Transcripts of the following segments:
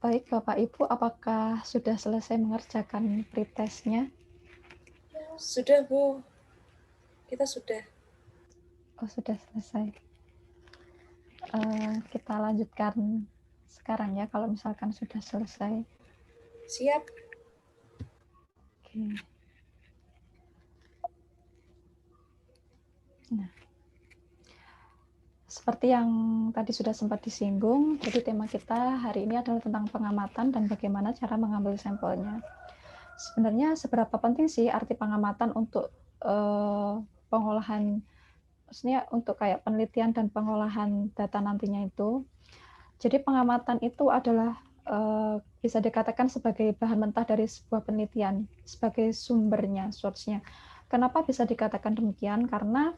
Baik, Bapak Ibu, apakah sudah selesai mengerjakan pretestnya? Sudah, Bu. Kita sudah. Oh, sudah selesai. Kita lanjutkan sekarang ya, kalau misalkan sudah selesai. Siap. Oke. Nah, seperti yang tadi sudah sempat disinggung, jadi tema kita hari ini adalah tentang pengamatan dan bagaimana cara mengambil sampelnya. Sebenarnya seberapa penting sih arti pengamatan untuk pengolahan, maksudnya untuk kayak penelitian dan pengolahan data nantinya itu. Jadi pengamatan itu adalah bisa dikatakan sebagai bahan mentah dari sebuah penelitian, sebagai sumbernya, source-nya. Kenapa bisa dikatakan demikian? Karena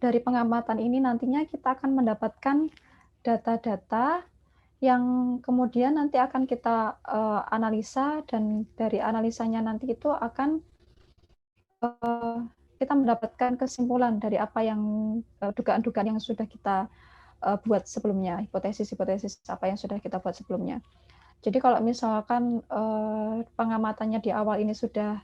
dari pengamatan ini nantinya kita akan mendapatkan data-data yang kemudian nanti akan kita analisa, dan dari analisanya nanti itu akan kita mendapatkan kesimpulan dari apa yang dugaan-dugaan yang sudah kita buat sebelumnya, hipotesis-hipotesis apa yang sudah kita buat sebelumnya. Jadi kalau misalkan pengamatannya di awal ini sudah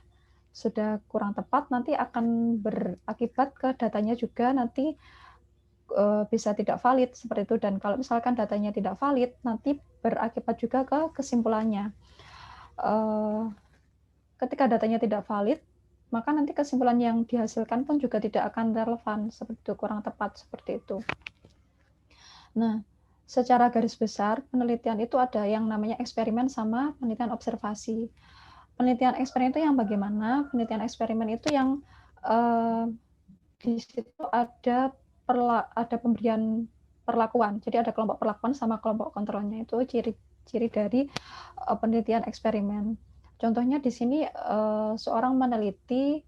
kurang tepat, nanti akan berakibat ke datanya juga nanti bisa tidak valid seperti itu. Dan kalau misalkan datanya tidak valid, nanti berakibat juga ke kesimpulannya. Ketika datanya tidak valid, maka nanti kesimpulan yang dihasilkan pun juga tidak akan relevan, seperti itu, kurang tepat seperti itu. Nah, secara garis besar, penelitian itu ada yang namanya eksperimen sama penelitian observasi. Penelitian eksperimen itu yang bagaimana? Penelitian eksperimen itu yang di situ ada pemberian perlakuan. Jadi ada kelompok perlakuan sama kelompok kontrolnya. Itu ciri-ciri dari penelitian eksperimen. Contohnya di sini seorang meneliti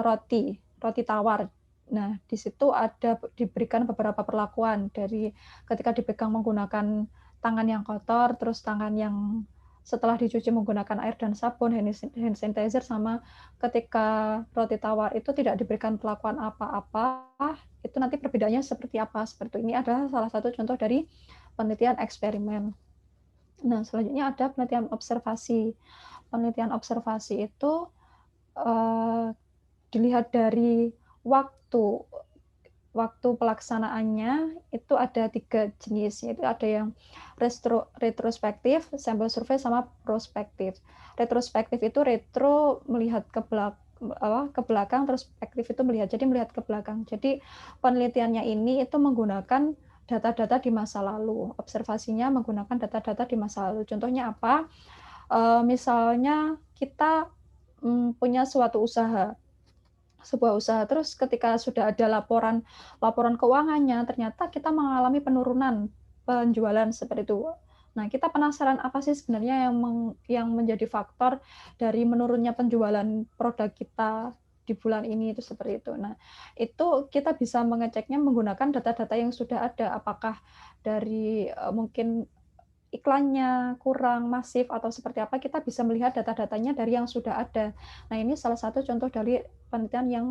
roti tawar. Nah, di situ ada diberikan beberapa perlakuan, dari ketika dipegang menggunakan tangan yang kotor, terus tangan yang setelah dicuci menggunakan air dan sabun, hand sanitizer, sama ketika roti tawar itu tidak diberikan perlakuan apa-apa, itu nanti perbedaannya seperti apa. Seperti ini adalah salah satu contoh dari penelitian eksperimen. Nah, selanjutnya ada penelitian observasi. Penelitian observasi itu dilihat dari waktu pelaksanaannya itu ada 3 jenis, yaitu ada yang retrospektif, sampel survei, sama prospektif. Retrospektif itu retro melihat ke belakang, perspektif itu melihat ke belakang. Jadi penelitiannya ini itu menggunakan data-data di masa lalu, observasinya menggunakan data-data di masa lalu. Contohnya apa? Misalnya kita punya sebuah usaha, terus ketika sudah ada laporan keuangannya, ternyata kita mengalami penurunan penjualan seperti itu. Nah, kita penasaran apa sih sebenarnya yang menjadi faktor dari menurunnya penjualan produk kita di bulan ini, itu seperti itu. Nah, itu kita bisa mengeceknya menggunakan data-data yang sudah ada, apakah dari mungkin iklannya kurang masif atau seperti apa, kita bisa melihat data-datanya dari yang sudah ada. Nah, ini salah satu contoh dari penelitian yang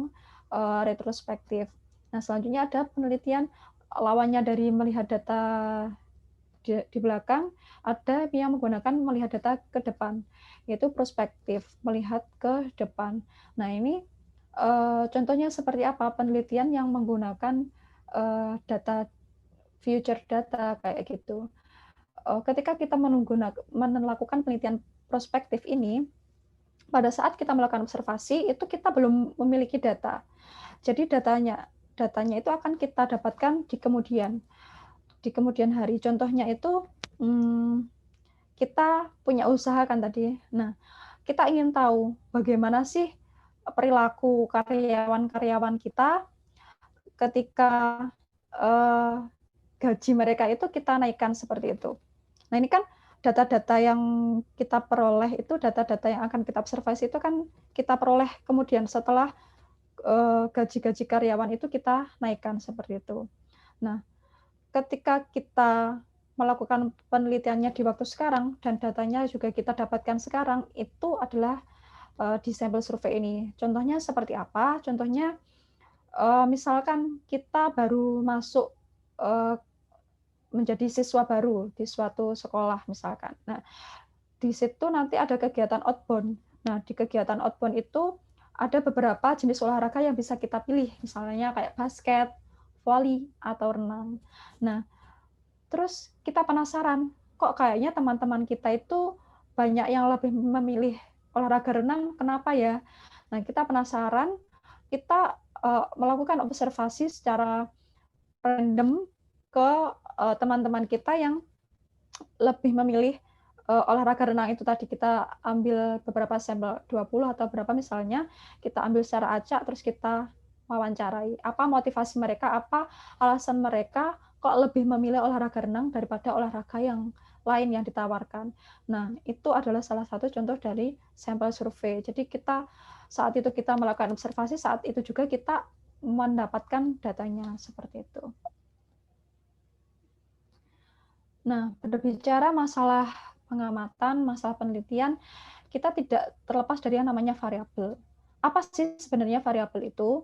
retrospektif. Nah, selanjutnya ada penelitian lawannya dari melihat data di belakang, ada yang menggunakan melihat data ke depan, yaitu prospektif, melihat ke depan. Nah, ini contohnya seperti apa penelitian yang menggunakan data, future data kayak gitu. Ketika kita melakukan penelitian prospektif ini, pada saat kita melakukan observasi itu kita belum memiliki data. Jadi datanya itu akan kita dapatkan di kemudian hari. Contohnya itu kita punya usaha kan tadi. Nah, kita ingin tahu bagaimana sih perilaku karyawan-karyawan kita ketika gaji mereka itu kita naikkan seperti itu. Nah, ini kan data-data yang kita peroleh, itu data-data yang akan kita observasi itu kan kita peroleh kemudian setelah gaji-gaji karyawan itu kita naikkan seperti itu. Nah, ketika kita melakukan penelitiannya di waktu sekarang dan datanya juga kita dapatkan sekarang, itu adalah di sampel survei ini. Contohnya seperti apa? Contohnya misalkan kita baru masuk menjadi siswa baru di suatu sekolah misalkan. Nah, di situ nanti ada kegiatan outbound. Nah, di kegiatan outbound itu ada beberapa jenis olahraga yang bisa kita pilih, misalnya kayak basket, voli, atau renang. Nah, terus kita penasaran, kok kayaknya teman-teman kita itu banyak yang lebih memilih olahraga renang, kenapa ya? Nah, kita penasaran, kita melakukan observasi secara random ke teman-teman kita yang lebih memilih olahraga renang itu tadi. Kita ambil beberapa sampel 20 atau berapa misalnya, kita ambil secara acak terus kita wawancarai. Apa motivasi mereka, apa alasan mereka kok lebih memilih olahraga renang daripada olahraga yang lain yang ditawarkan. Nah, itu adalah salah satu contoh dari sampel survei. Jadi kita saat itu kita melakukan observasi, saat itu juga kita mendapatkan datanya seperti itu. Nah, berbicara masalah pengamatan, masalah penelitian, kita tidak terlepas dari yang namanya variabel. Apa sih sebenarnya variabel itu?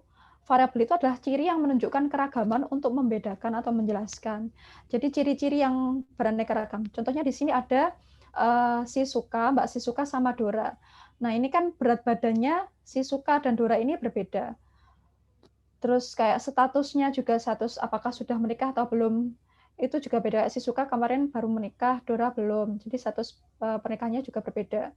Variabel itu adalah ciri yang menunjukkan keragaman untuk membedakan atau menjelaskan. Jadi ciri-ciri yang beraneka ragam. Contohnya di sini ada Mbak Sisuka sama Dora. Nah, ini kan berat badannya Sisuka dan Dora ini berbeda. Terus kayak statusnya juga status apakah sudah menikah atau belum, itu juga beda. Sisuka kemarin baru menikah, Dora belum. Jadi status pernikahannya juga berbeda.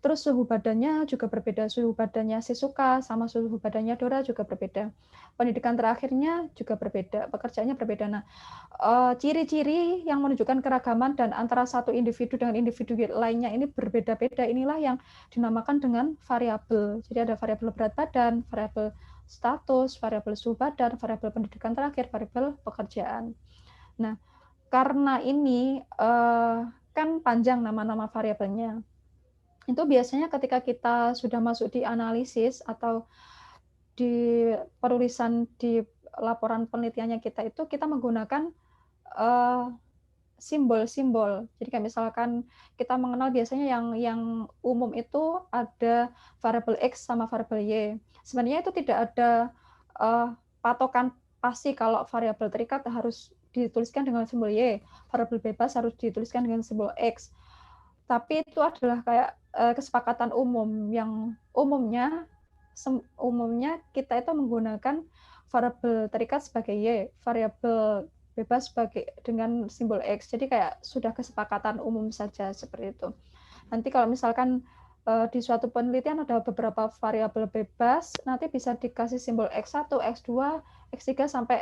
Terus suhu badannya juga berbeda. Suhu badannya Sisuka sama suhu badannya Dora juga berbeda. Pendidikan terakhirnya juga berbeda. Pekerjaannya berbeda. Nah, ciri-ciri yang menunjukkan keragaman dan antara satu individu dengan individu lainnya ini berbeda-beda. Inilah yang dinamakan dengan variabel. Jadi ada variabel berat badan, variabel status, variabel suhu badan, variabel pendidikan terakhir, variabel pekerjaan. Nah, karena ini kan panjang nama-nama variabelnya. Itu biasanya ketika kita sudah masuk di analisis atau di penulisan di laporan penelitiannya kita itu, kita menggunakan simbol-simbol. Jadi kayak misalkan kita mengenal biasanya yang umum itu ada variabel X sama variabel Y. Sebenarnya itu tidak ada patokan pasti kalau variabel terikat harus dituliskan dengan simbol Y, variabel bebas harus dituliskan dengan simbol X. Tapi itu adalah kayak kesepakatan umum yang umumnya kita itu menggunakan variabel terikat sebagai Y, variabel bebas sebagai dengan simbol X. Jadi kayak sudah kesepakatan umum saja seperti itu. Nanti kalau misalkan di suatu penelitian ada beberapa variabel bebas, nanti bisa dikasih simbol X1, X2, X3 sampai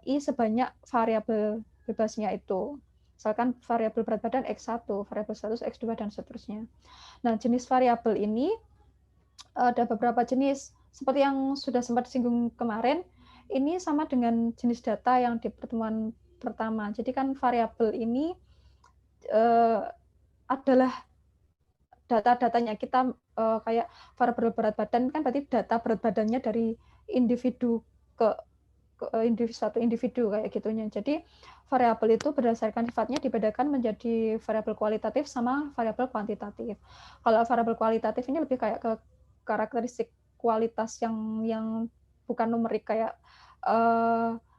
I sebanyak variabel bebasnya itu. Misalkan variabel berat badan X1, variabel status X2 dan seterusnya. Nah, jenis variabel ini ada beberapa jenis. Seperti yang sudah sempat disinggung kemarin, ini sama dengan jenis data yang di pertemuan pertama. Jadi kan variabel ini adalah data-datanya. Kita kayak variabel berat badan kan berarti data berat badannya dari individu ke satu individu kayak gitunya. Jadi variabel itu berdasarkan sifatnya dibedakan menjadi variabel kualitatif sama variabel kuantitatif. Kalau variabel kualitatif ini lebih kayak ke karakteristik kualitas yang bukan numerik, kayak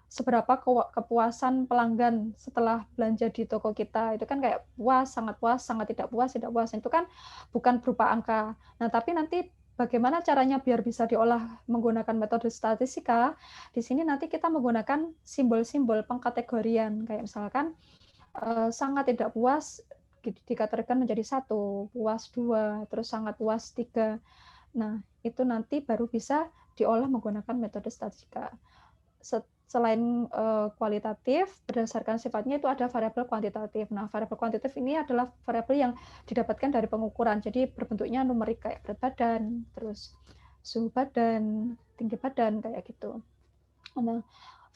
seberapa kepuasan pelanggan setelah belanja di toko kita. Itu kan kayak puas, sangat tidak puas, tidak puas. Itu kan bukan berupa angka. Nah, tapi nanti bagaimana caranya biar bisa diolah menggunakan metode statistika? Di sini nanti kita menggunakan simbol-simbol pengkategorian. Kayak misalkan sangat tidak puas dikategorikan menjadi 1, puas 2, terus sangat puas 3. Nah, itu nanti baru bisa diolah menggunakan metode statistika. Selain kualitatif, berdasarkan sifatnya itu ada variabel kuantitatif. Nah, variabel kuantitatif ini adalah variabel yang didapatkan dari pengukuran. Jadi berbentuknya numerik kayak berat badan, terus suhu badan, tinggi badan kayak gitu. Nah,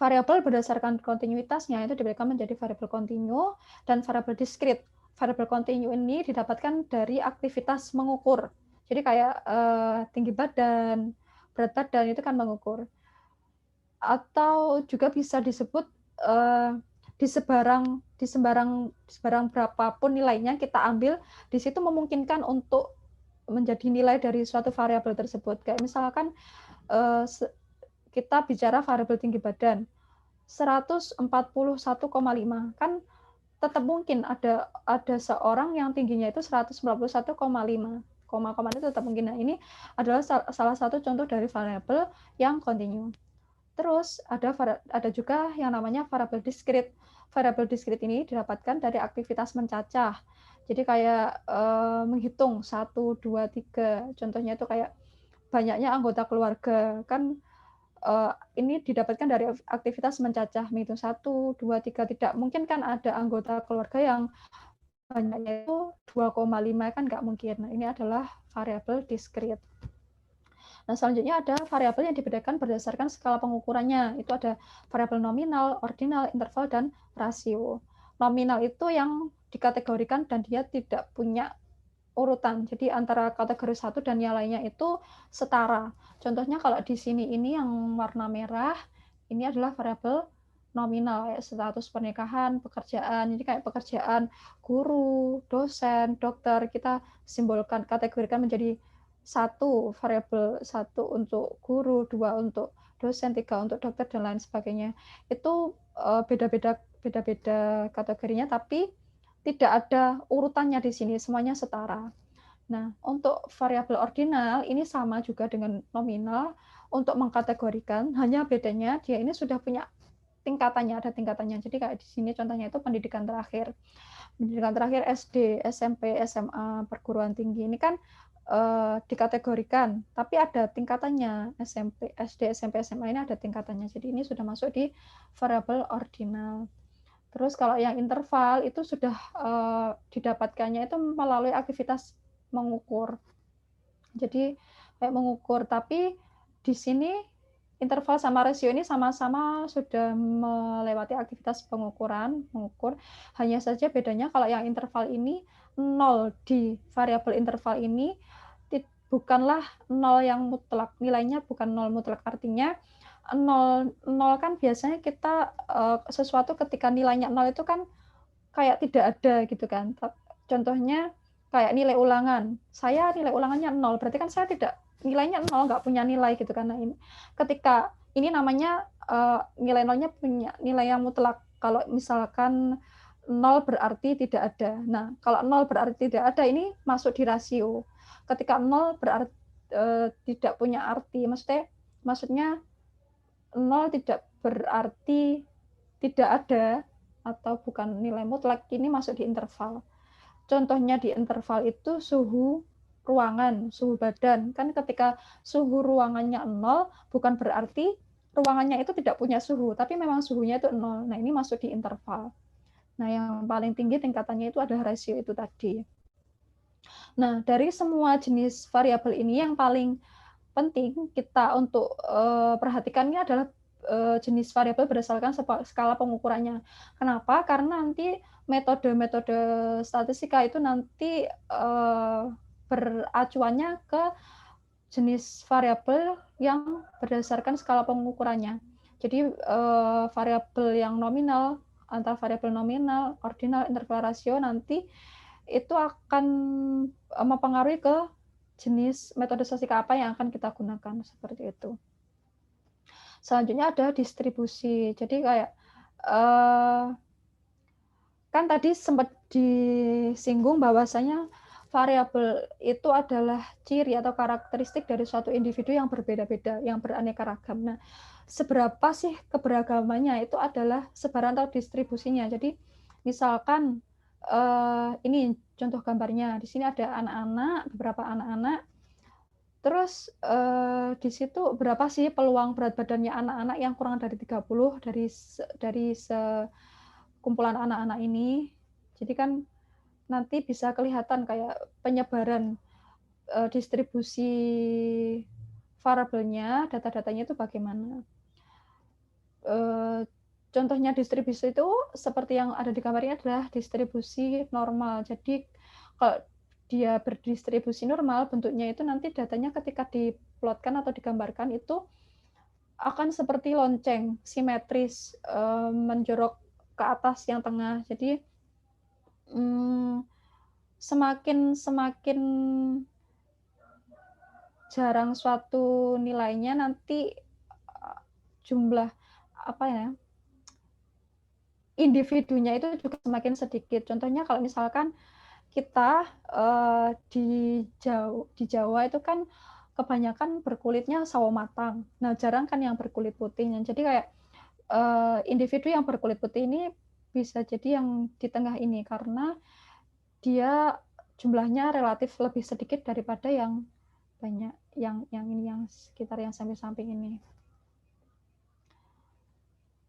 variabel berdasarkan kontinuitasnya itu diberikan menjadi variabel kontinu dan variabel diskrit. Variabel kontinu ini didapatkan dari aktivitas mengukur. Jadi kayak tinggi badan, berat badan itu kan mengukur. Atau juga bisa disebut di sebarang berapapun nilainya kita ambil, di situ memungkinkan untuk menjadi nilai dari suatu variabel tersebut. Kayak misalkan kita bicara variabel tinggi badan. 141,5. Kan tetap mungkin ada seorang yang tingginya itu 141,5. Koma-koma itu tetap mungkin. Nah, ini adalah salah satu contoh dari variabel yang kontinu. Terus ada juga yang namanya variabel diskrit. Variabel diskrit ini didapatkan dari aktivitas mencacah. Jadi kayak menghitung 1, 2, 3. Contohnya itu kayak banyaknya anggota keluarga. Kan ini didapatkan dari aktivitas mencacah, menghitung 1, 2, 3. Tidak mungkin kan ada anggota keluarga yang banyaknya itu 2,5, kan nggak mungkin. Nah, ini adalah variabel diskrit. Nah, selanjutnya ada variabel yang dibedakan berdasarkan skala pengukurannya. Itu ada variabel nominal, ordinal, interval, dan rasio. Nominal itu yang dikategorikan dan dia tidak punya urutan. Jadi antara kategori satu dan yang lainnya itu setara. Contohnya kalau di sini ini yang warna merah, ini adalah variabel nominal, kayak status pernikahan, pekerjaan. Jadi kayak pekerjaan guru, dosen, dokter, kita simbolkan, kategorikan menjadi satu variabel, satu untuk guru, dua untuk dosen, tiga untuk dokter, dan lain sebagainya. Itu beda-beda kategorinya, tapi tidak ada urutannya di sini, semuanya setara. Nah, untuk variabel ordinal ini sama juga dengan nominal untuk mengkategorikan, hanya bedanya dia ini sudah punya tingkatannya, ada tingkatannya. Jadi kayak di sini contohnya itu pendidikan terakhir. Pendidikan terakhir SD, SMP, SMA, perguruan tinggi. Ini kan dikategorikan, tapi ada tingkatannya. SMP, SD, SMP, SMA ini ada tingkatannya. Jadi ini sudah masuk di variabel ordinal. Terus kalau yang interval itu sudah didapatkannya itu melalui aktivitas mengukur. Jadi kayak mengukur, tapi di sini interval sama rasio ini sama-sama sudah melewati aktivitas pengukuran, mengukur. Hanya saja bedanya kalau yang interval ini 0 di variabel interval ini bukanlah 0 yang mutlak, nilainya bukan 0 mutlak, artinya 0 kan biasanya kita sesuatu ketika nilainya 0 itu kan kayak tidak ada gitu kan. Contohnya kayak nilai ulangan. Saya nilai ulangannya 0, berarti kan saya tidak nilainya 0, nggak punya nilai gitu kan. Nah, ini ketika ini namanya nilai 0-nya punya nilai yang mutlak. Kalau misalkan 0 berarti tidak ada. Nah, kalau 0 berarti tidak ada, ini masuk di rasio. Ketika 0 berarti tidak punya arti, maksudnya 0 tidak berarti tidak ada atau bukan nilai mutlak, ini masuk di interval. Contohnya di interval itu suhu ruangan, suhu badan. Kan ketika suhu ruangannya 0, bukan berarti ruangannya itu tidak punya suhu, tapi memang suhunya itu 0. Nah, ini masuk di interval. Nah, yang paling tinggi tingkatannya itu adalah rasio itu tadi. Nah, dari semua jenis variabel ini yang paling penting kita untuk perhatikan ini adalah jenis variabel berdasarkan skala pengukurannya. Kenapa? Karena nanti metode-metode statistika itu nanti beracuannya ke jenis variabel yang berdasarkan skala pengukurannya. Jadi variabel yang nominal, antara variabel nominal, ordinal, interval, rasio nanti itu akan mempengaruhi ke jenis metode statistika apa yang akan kita gunakan, seperti itu. Selanjutnya ada distribusi. Jadi kayak kan tadi sempat disinggung bahwasanya variabel itu adalah ciri atau karakteristik dari suatu individu yang berbeda-beda, yang beraneka ragam. Nah, seberapa sih keberagamannya itu adalah sebaran atau distribusinya. Jadi misalkan ini contoh gambarnya. Di sini ada anak-anak, beberapa anak-anak. Terus di situ berapa sih peluang berat badannya anak-anak yang kurang dari 30 dari sekumpulan anak-anak ini. Jadi kan nanti bisa kelihatan kayak penyebaran distribusi variabelnya, data-datanya itu bagaimana. Contohnya distribusi itu seperti yang ada di gambarnya adalah distribusi normal. Jadi kalau dia berdistribusi normal, bentuknya itu nanti datanya ketika diplotkan atau digambarkan itu akan seperti lonceng, simetris, menjorok ke atas yang tengah. Jadi semakin jarang suatu nilainya, nanti jumlah apa ya, individunya itu juga semakin sedikit. Contohnya kalau misalkan kita di Jawa itu kan kebanyakan berkulitnya sawo matang. Nah, jarang kan yang berkulit putihnya. Jadi kayak individu yang berkulit putih ini bisa jadi yang di tengah ini karena dia jumlahnya relatif lebih sedikit daripada yang banyak yang ini yang sekitar yang samping-samping ini.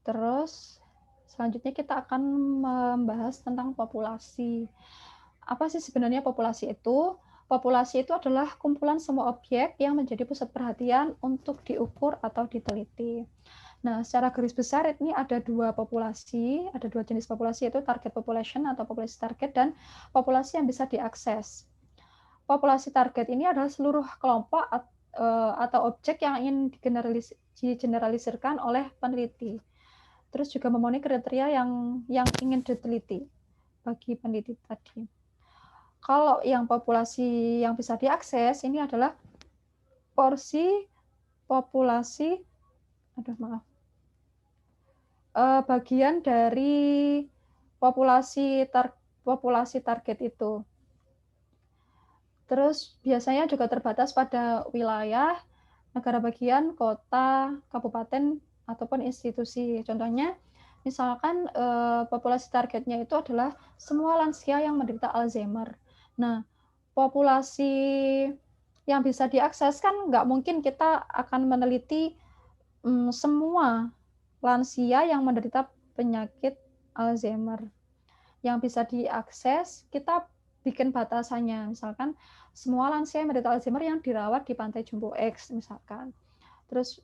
Terus selanjutnya kita akan membahas tentang populasi. Apa sih sebenarnya populasi itu? Populasi itu adalah kumpulan semua objek yang menjadi pusat perhatian untuk diukur atau diteliti. Nah, secara garis besar ini ada dua populasi, ada dua jenis populasi, yaitu target population atau populasi target dan populasi yang bisa diakses. Populasi target ini adalah seluruh kelompok atau objek yang ingin digeneralisirkan oleh peneliti. Terus juga memenuhi kriteria yang ingin diteliti bagi peneliti tadi. Kalau yang populasi yang bisa diakses ini adalah porsi populasi, bagian dari populasi target itu. Terus biasanya juga terbatas pada wilayah, negara bagian, kota, kabupaten, ataupun institusi. Contohnya, misalkan populasi targetnya itu adalah semua lansia yang menderita Alzheimer. Nah, populasi yang bisa diakses kan nggak mungkin kita akan meneliti semua lansia yang menderita penyakit Alzheimer. Yang bisa diakses, kita bikin batasannya. Misalkan semua lansia yang menderita Alzheimer yang dirawat di Pantai Jumbo X, misalkan. Terus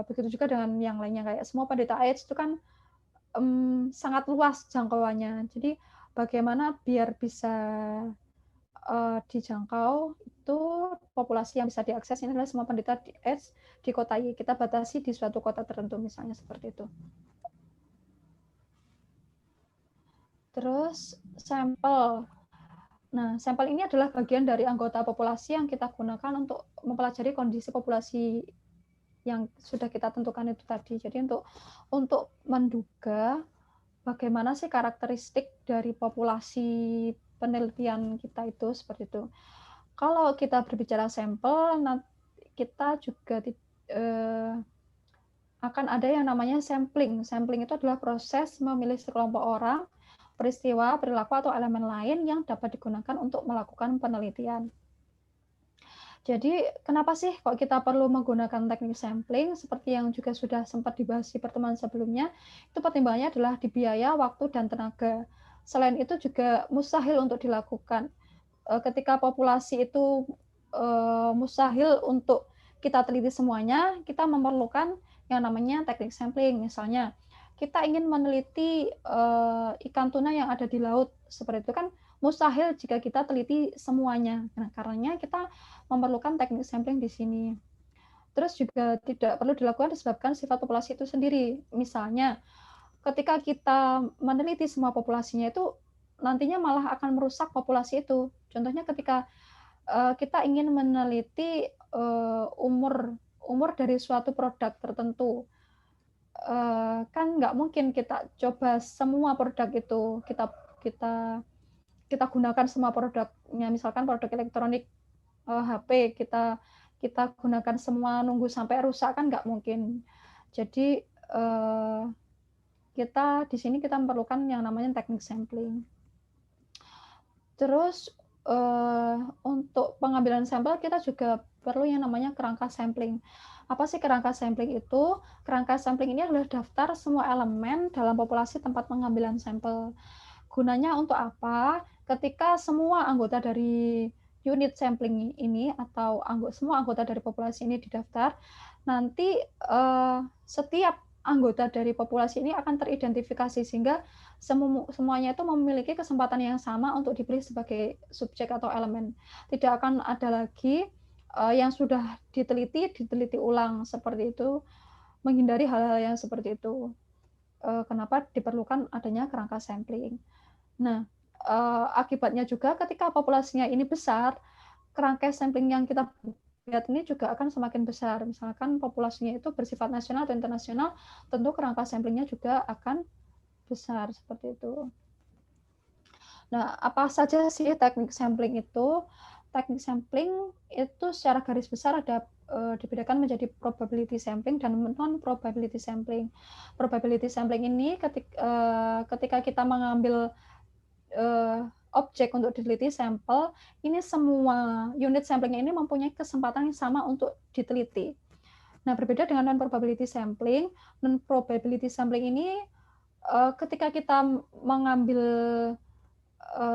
begitu juga dengan yang lainnya, kayak semua penderita AIDS itu kan sangat luas jangkauannya. Jadi bagaimana biar bisa dijangkau itu populasi yang bisa diakses ini adalah semua penderita AIDS di kota Y. Kita batasi di suatu kota tertentu, misalnya seperti itu. Terus sampel. Nah, sampel ini adalah bagian dari anggota populasi yang kita gunakan untuk mempelajari kondisi populasi yang sudah kita tentukan itu tadi. Jadi untuk menduga bagaimana sih karakteristik dari populasi penelitian kita itu seperti itu. Kalau kita berbicara sampel, kita juga akan ada yang namanya sampling. Sampling itu adalah proses memilih sekelompok orang, peristiwa, perilaku, atau elemen lain yang dapat digunakan untuk melakukan penelitian. Jadi, kenapa sih kok kita perlu menggunakan teknik sampling? Seperti yang juga sudah sempat dibahas di pertemuan sebelumnya, itu pertimbangannya adalah di biaya, waktu, dan tenaga. Selain itu juga mustahil untuk dilakukan. Ketika populasi itu mustahil untuk kita teliti semuanya, kita memerlukan yang namanya teknik sampling. Misalnya, kita ingin meneliti ikan tuna yang ada di laut, seperti itu kan mustahil jika kita teliti semuanya. Nah, karenanya kita memerlukan teknik sampling di sini. Terus juga tidak perlu dilakukan disebabkan sifat populasi itu sendiri. Misalnya, ketika kita meneliti semua populasinya itu, nantinya malah akan merusak populasi itu. Contohnya ketika kita ingin meneliti umur dari suatu produk tertentu, kan nggak mungkin kita coba semua produk itu kita gunakan semua produknya, misalkan produk elektronik HP kita gunakan semua nunggu sampai rusak kan nggak mungkin. Jadi kita di sini kita memerlukan yang namanya teknik sampling. Terus untuk pengambilan sampel kita juga perlu yang namanya kerangka sampling. Apa sih kerangka sampling itu? Kerangka sampling ini adalah daftar semua elemen dalam populasi tempat pengambilan sampel. Gunanya untuk apa? Ketika semua anggota dari unit sampling ini atau semua anggota dari populasi ini didaftar, nanti setiap anggota dari populasi ini akan teridentifikasi sehingga semuanya itu memiliki kesempatan yang sama untuk dipilih sebagai subjek atau elemen. Tidak akan ada lagi yang sudah diteliti ulang seperti itu, menghindari hal-hal yang seperti itu. Kenapa diperlukan adanya kerangka sampling. Nah, akibatnya juga ketika populasinya ini besar, kerangka sampling yang kita lihat ini juga akan semakin besar. Misalkan populasinya itu bersifat nasional atau internasional, tentu kerangka samplingnya juga akan besar seperti itu. Nah, apa saja sih teknik sampling itu? Teknik sampling itu secara garis besar ada dibedakan menjadi probability sampling dan non probability sampling. Probability sampling ini ketika kita mengambil objek untuk diteliti sampel, ini semua unit sampling ini mempunyai kesempatan yang sama untuk diteliti. Nah, berbeda dengan non probability sampling. Non probability sampling ini ketika kita mengambil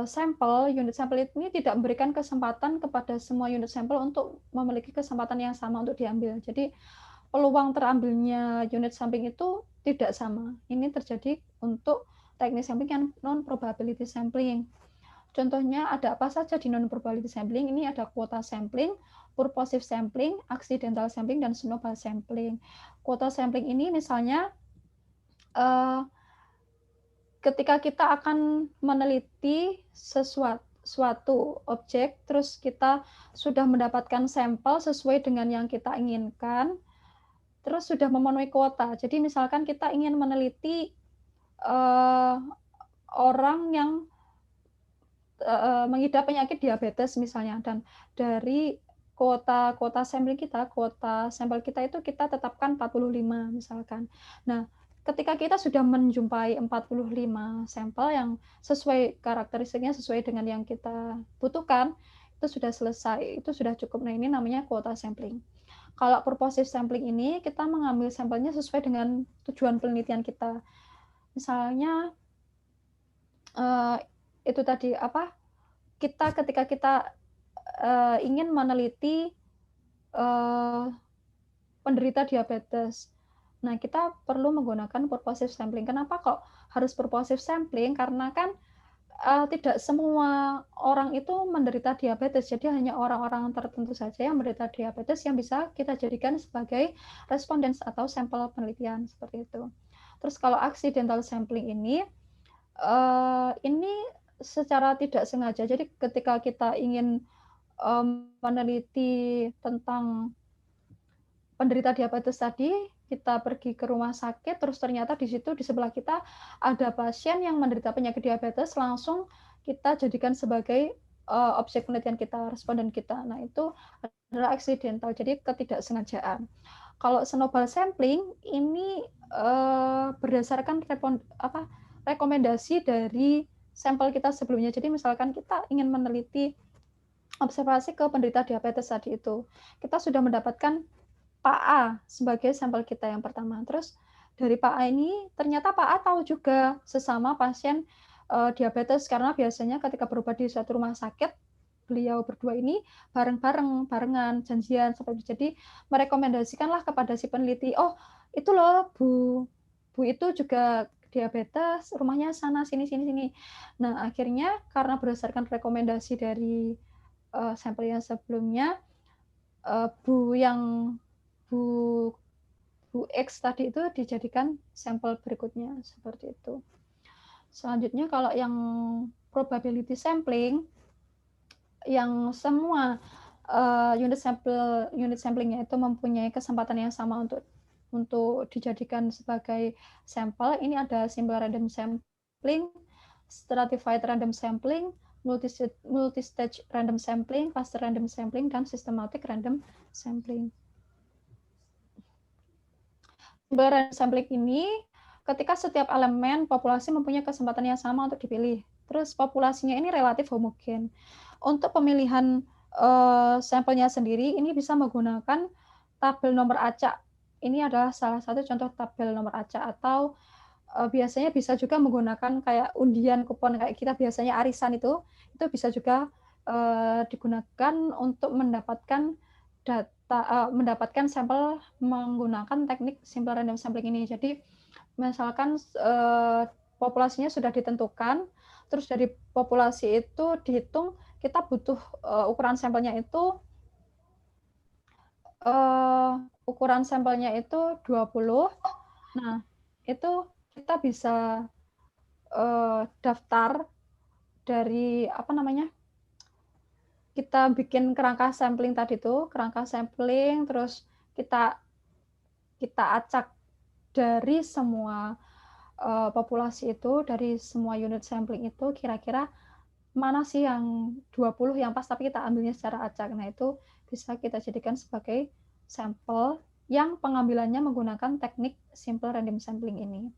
sampel, unit sampel ini tidak memberikan kesempatan kepada semua unit sampel untuk memiliki kesempatan yang sama untuk diambil. Jadi peluang terambilnya unit sampling itu tidak sama. Ini terjadi untuk teknik sampling yang non probability sampling. Contohnya ada apa saja di non probability sampling? Ini ada quota sampling, purposive sampling, accidental sampling, dan snowball sampling. Quota sampling ini misalnya ketika kita akan meneliti suatu objek, terus kita sudah mendapatkan sampel sesuai dengan yang kita inginkan, terus sudah memenuhi kuota. Jadi misalkan kita ingin meneliti orang yang mengidap penyakit diabetes misalnya, dan dari kuota sampel kita itu kita tetapkan 45 misalkan. Nah, ketika kita sudah menjumpai 45 sampel yang sesuai karakteristiknya sesuai dengan yang kita butuhkan, itu sudah selesai, itu sudah cukup. Nah, ini namanya kuota sampling. Kalau purposive sampling ini kita mengambil sampelnya sesuai dengan tujuan penelitian kita. Misalnya itu tadi apa? Ketika kita ingin meneliti penderita diabetes. Nah, kita perlu menggunakan purposive sampling. Kenapa kok harus purposive sampling? Karena kan tidak semua orang itu menderita diabetes. Jadi hanya orang-orang tertentu saja yang menderita diabetes yang bisa kita jadikan sebagai responden atau sampel penelitian seperti itu. Terus kalau accidental sampling ini secara tidak sengaja. Jadi ketika kita ingin meneliti tentang penderita diabetes tadi, kita pergi ke rumah sakit, terus ternyata di situ di sebelah kita ada pasien yang menderita penyakit diabetes, langsung kita jadikan sebagai objek penelitian kita, responden kita. Nah, itu adalah accidental, jadi ketidaksengajaan. Kalau snowball sampling ini berdasarkan rekomendasi dari sampel kita sebelumnya. Jadi misalkan kita ingin meneliti observasi ke penderita diabetes tadi itu, kita sudah mendapatkan Pak A sebagai sampel kita yang pertama. Terus dari Pak A ini ternyata Pak A tahu juga sesama pasien diabetes, karena biasanya ketika berobat di suatu rumah sakit beliau berdua ini barengan janjian seperti itu. Jadi merekomendasikanlah kepada si peneliti, oh itu loh Bu itu juga diabetes, rumahnya sana sini. Nah, akhirnya karena berdasarkan rekomendasi dari sampel yang sebelumnya, Bu X tadi itu dijadikan sampel berikutnya seperti itu. Selanjutnya kalau yang probability sampling, yang semua unit samplingnya itu mempunyai kesempatan yang sama untuk dijadikan sebagai sampel. Ini ada simple random sampling, stratified random sampling, multistage random sampling, cluster random sampling, dan systematic random sampling. Simple random sampling ini ketika setiap elemen populasi mempunyai kesempatan yang sama untuk dipilih. Terus populasinya ini relatif homogen. Untuk pemilihan sampelnya sendiri ini bisa menggunakan tabel nomor acak. Ini adalah salah satu contoh tabel nomor acak, atau biasanya bisa juga menggunakan kayak undian kupon kayak kita biasanya arisan itu bisa juga digunakan untuk mendapatkan mendapatkan sampel menggunakan teknik simple random sampling ini. Jadi misalkan populasinya sudah ditentukan, terus dari populasi itu dihitung kita butuh ukuran sampelnya itu ukuran sampelnya itu 20. Nah, itu kita bisa daftar dari kita bikin kerangka sampling tadi tuh, kerangka sampling, terus kita acak dari semua populasi itu dari semua unit sampling itu kira-kira mana sih yang 20 yang pas tapi kita ambilnya secara acak. Nah, itu bisa kita jadikan sebagai sampel yang pengambilannya menggunakan teknik simple random sampling ini.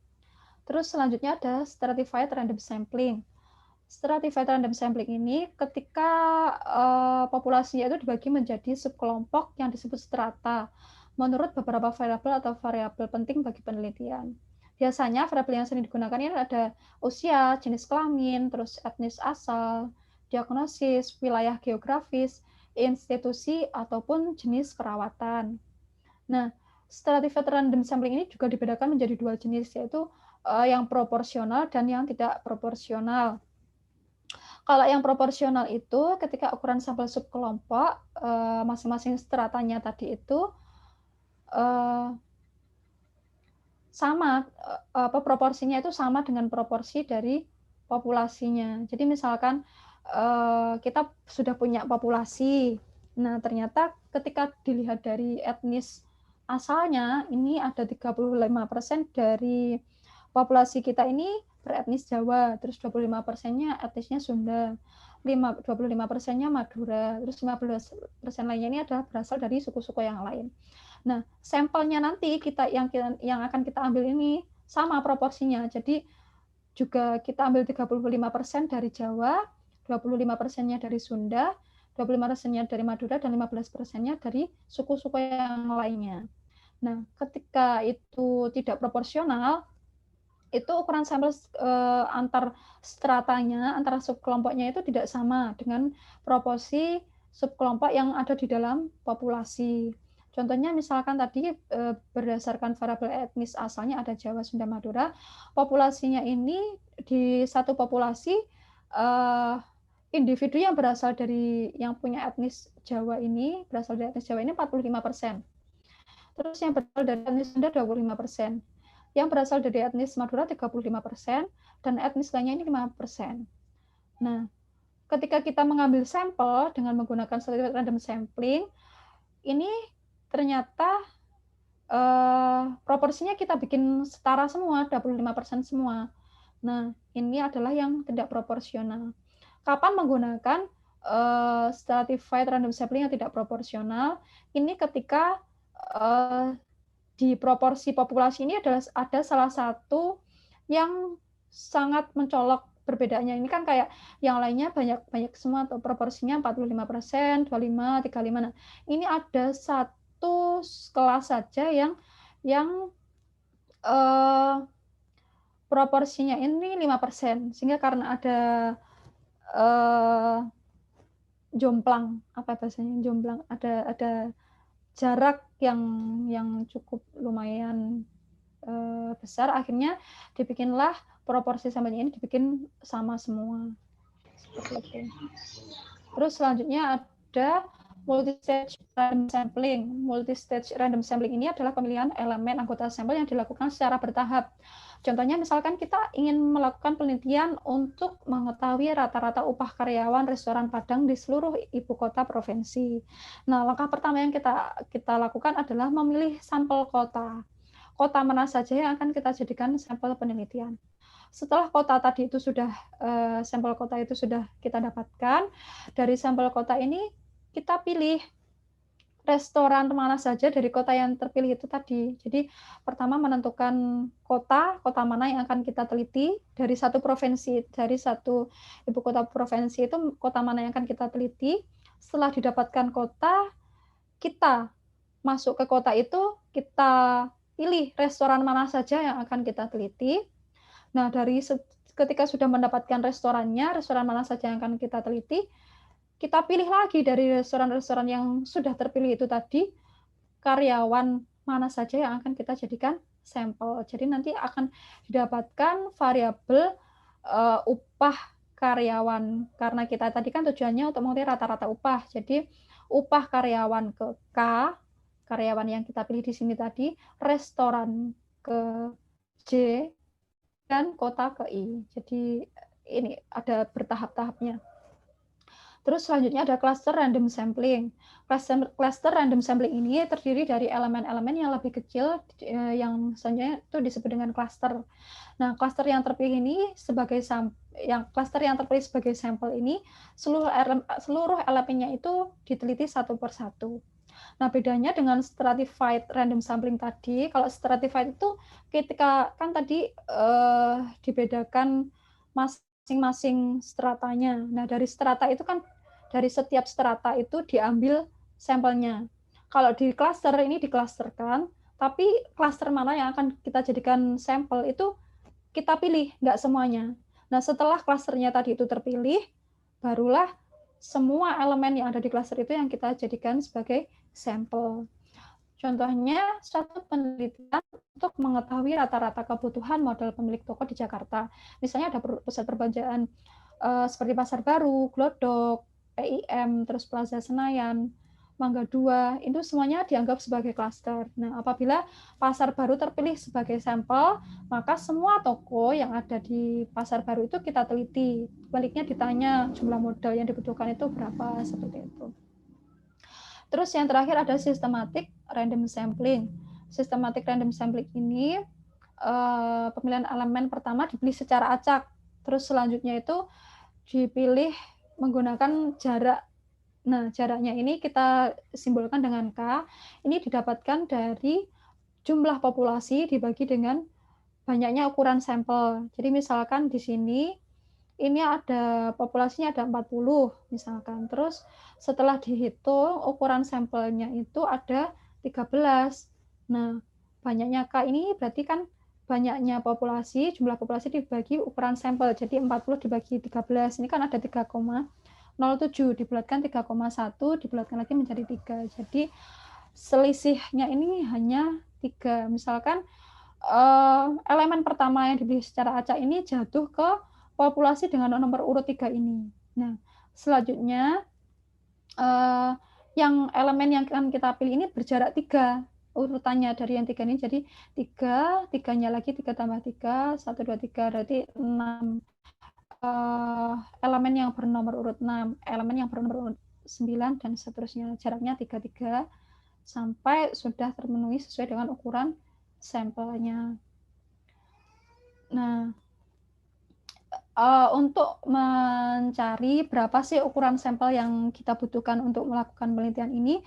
Terus selanjutnya ada stratified random sampling. Stratified random sampling ini ketika populasinya itu dibagi menjadi subkelompok yang disebut strata menurut beberapa variabel atau variabel penting bagi penelitian. Biasanya variabel yang sering digunakan ini ada usia, jenis kelamin, terus etnis asal, diagnosis, wilayah geografis, institusi, ataupun jenis perawatan. Nah, stratified random sampling ini juga dibedakan menjadi dua jenis, yaitu yang proporsional dan yang tidak proporsional. Kalau yang proporsional itu ketika ukuran sampel subkelompok masing-masing stratanya tadi itu sama proporsinya itu sama dengan proporsi dari populasinya. Jadi misalkan kita sudah punya populasi. Nah, ternyata ketika dilihat dari etnis asalnya ini ada 35% dari populasi kita ini beretnis Jawa, terus 25%-nya etnisnya Sunda, 25%-nya Madura, terus 15% lainnya ini adalah berasal dari suku-suku yang lain. Nah, sampelnya nanti yang akan kita ambil ini sama proporsinya. Jadi juga kita ambil 35% dari Jawa, 25%-nya dari Sunda, 25%-nya dari Madura, dan 15%-nya dari suku-suku yang lainnya. Nah, ketika itu tidak proporsional, itu ukuran sampel antar stratanya, antara subkelompoknya itu tidak sama dengan proporsi subkelompok yang ada di dalam populasi. Contohnya misalkan tadi berdasarkan variabel etnis asalnya ada Jawa, Sunda, Madura, populasinya ini di satu populasi individu yang berasal dari yang punya etnis Jawa ini, berasal dari etnis Jawa ini 45%. Terus yang berasal dari etnis Sunda 25%. Yang berasal dari etnis Madura 35%, dan etnis lainnya ini 5%. Nah, ketika kita mengambil sampel dengan menggunakan stratified random sampling, ini ternyata proporsinya kita bikin setara semua, 25% semua. Nah, ini adalah yang tidak proporsional. Kapan menggunakan stratified random sampling yang tidak proporsional? Ini ketika di proporsi populasi ini ada salah satu yang sangat mencolok perbedaannya. Ini kan kayak yang lainnya banyak semua atau proporsinya 45%, 25, 35. Nah, ini ada satu kelas saja yang proporsinya ini 5%. Sehingga karena ada jomplang, apa bahasanya? Jomplang, ada jarak yang cukup lumayan besar, akhirnya dibikinlah proporsi sampelnya ini dibikin sama semua seperti itu. Terus selanjutnya ada multi-stage random sampling. Multi-stage random sampling ini adalah pemilihan elemen anggota sampel yang dilakukan secara bertahap. Contohnya misalkan kita ingin melakukan penelitian untuk mengetahui rata-rata upah karyawan restoran Padang di seluruh ibu kota provinsi. Nah, langkah pertama yang kita lakukan adalah memilih sampel kota. Kota mana saja yang akan kita jadikan sampel penelitian. Setelah kota tadi itu sudah sampel kota itu sudah kita dapatkan, dari sampel kota ini kita pilih restoran mana saja dari kota yang terpilih itu tadi. Jadi pertama menentukan kota mana yang akan kita teliti dari satu provinsi, dari satu ibu kota provinsi itu kota mana yang akan kita teliti. Setelah didapatkan kota, kita masuk ke kota itu, kita pilih restoran mana saja yang akan kita teliti. Nah, ketika sudah mendapatkan restorannya, restoran mana saja yang akan kita teliti, kita pilih lagi dari restoran-restoran yang sudah terpilih itu tadi, karyawan mana saja yang akan kita jadikan sampel. Jadi nanti akan didapatkan variabel upah karyawan. Karena kita tadi kan tujuannya untuk mengetahui rata-rata upah. Jadi upah karyawan ke K, karyawan yang kita pilih di sini tadi, restoran ke J, dan kota ke I. Jadi ini ada bertahap-tahapnya. Terus selanjutnya ada cluster random sampling. Cluster random sampling ini terdiri dari elemen-elemen yang lebih kecil yang selanjutnya itu disebut dengan cluster. Nah, cluster yang terpilih ini sebagai sampel ini seluruh elemennya itu diteliti satu persatu. Nah, bedanya dengan stratified random sampling tadi, kalau stratified itu ketika kan tadi dibedakan masing-masing stratanya. Nah, dari strata itu kan dari setiap strata itu diambil sampelnya. Kalau di cluster ini diklasterkan, tapi cluster mana yang akan kita jadikan sampel itu kita pilih, nggak semuanya. Nah, setelah klasternya tadi itu terpilih, barulah semua elemen yang ada di klaster itu yang kita jadikan sebagai sampel. Contohnya, suatu penelitian untuk mengetahui rata-rata kebutuhan modal pemilik toko di Jakarta. Misalnya ada pusat perbelanjaan seperti Pasar Baru, Glodok, PIM, terus Plaza Senayan, Mangga 2, itu semuanya dianggap sebagai klaster. Nah, apabila Pasar Baru terpilih sebagai sampel, maka semua toko yang ada di Pasar Baru itu kita teliti. Baliknya ditanya jumlah modal yang dibutuhkan itu berapa, seperti itu. Terus yang terakhir ada systematic random sampling. Systematic random sampling ini pemilihan elemen pertama dipilih secara acak. Terus selanjutnya itu dipilih menggunakan jarak. Nah, jaraknya ini kita simbolkan dengan K. Ini didapatkan dari jumlah populasi dibagi dengan banyaknya ukuran sampel. Jadi misalkan di sini ini ada populasinya ada 40 misalkan. Terus setelah dihitung ukuran sampelnya itu ada 13. Nah, banyaknya K ini berarti kan banyaknya populasi, jumlah populasi dibagi ukuran sampel. Jadi 40 dibagi 13. Ini kan ada 3,07 dibulatkan 3,1 dibulatkan lagi menjadi 3. Jadi selisihnya ini hanya 3. Misalkan elemen pertama yang dipilih secara acak ini jatuh ke populasi dengan nomor urut 3 ini. Nah, selanjutnya yang elemen yang akan kita pilih ini berjarak 3 urutannya dari yang 3 ini. Jadi 3, 3-nya lagi 3 tambah 3, 1, 2, 3, berarti 6 elemen yang bernomor urut 6, elemen yang bernomor urut 9, dan seterusnya. Jaraknya 3, 3, sampai sudah terpenuhi sesuai dengan ukuran sampelnya. Nah, untuk mencari berapa sih ukuran sampel yang kita butuhkan untuk melakukan penelitian ini,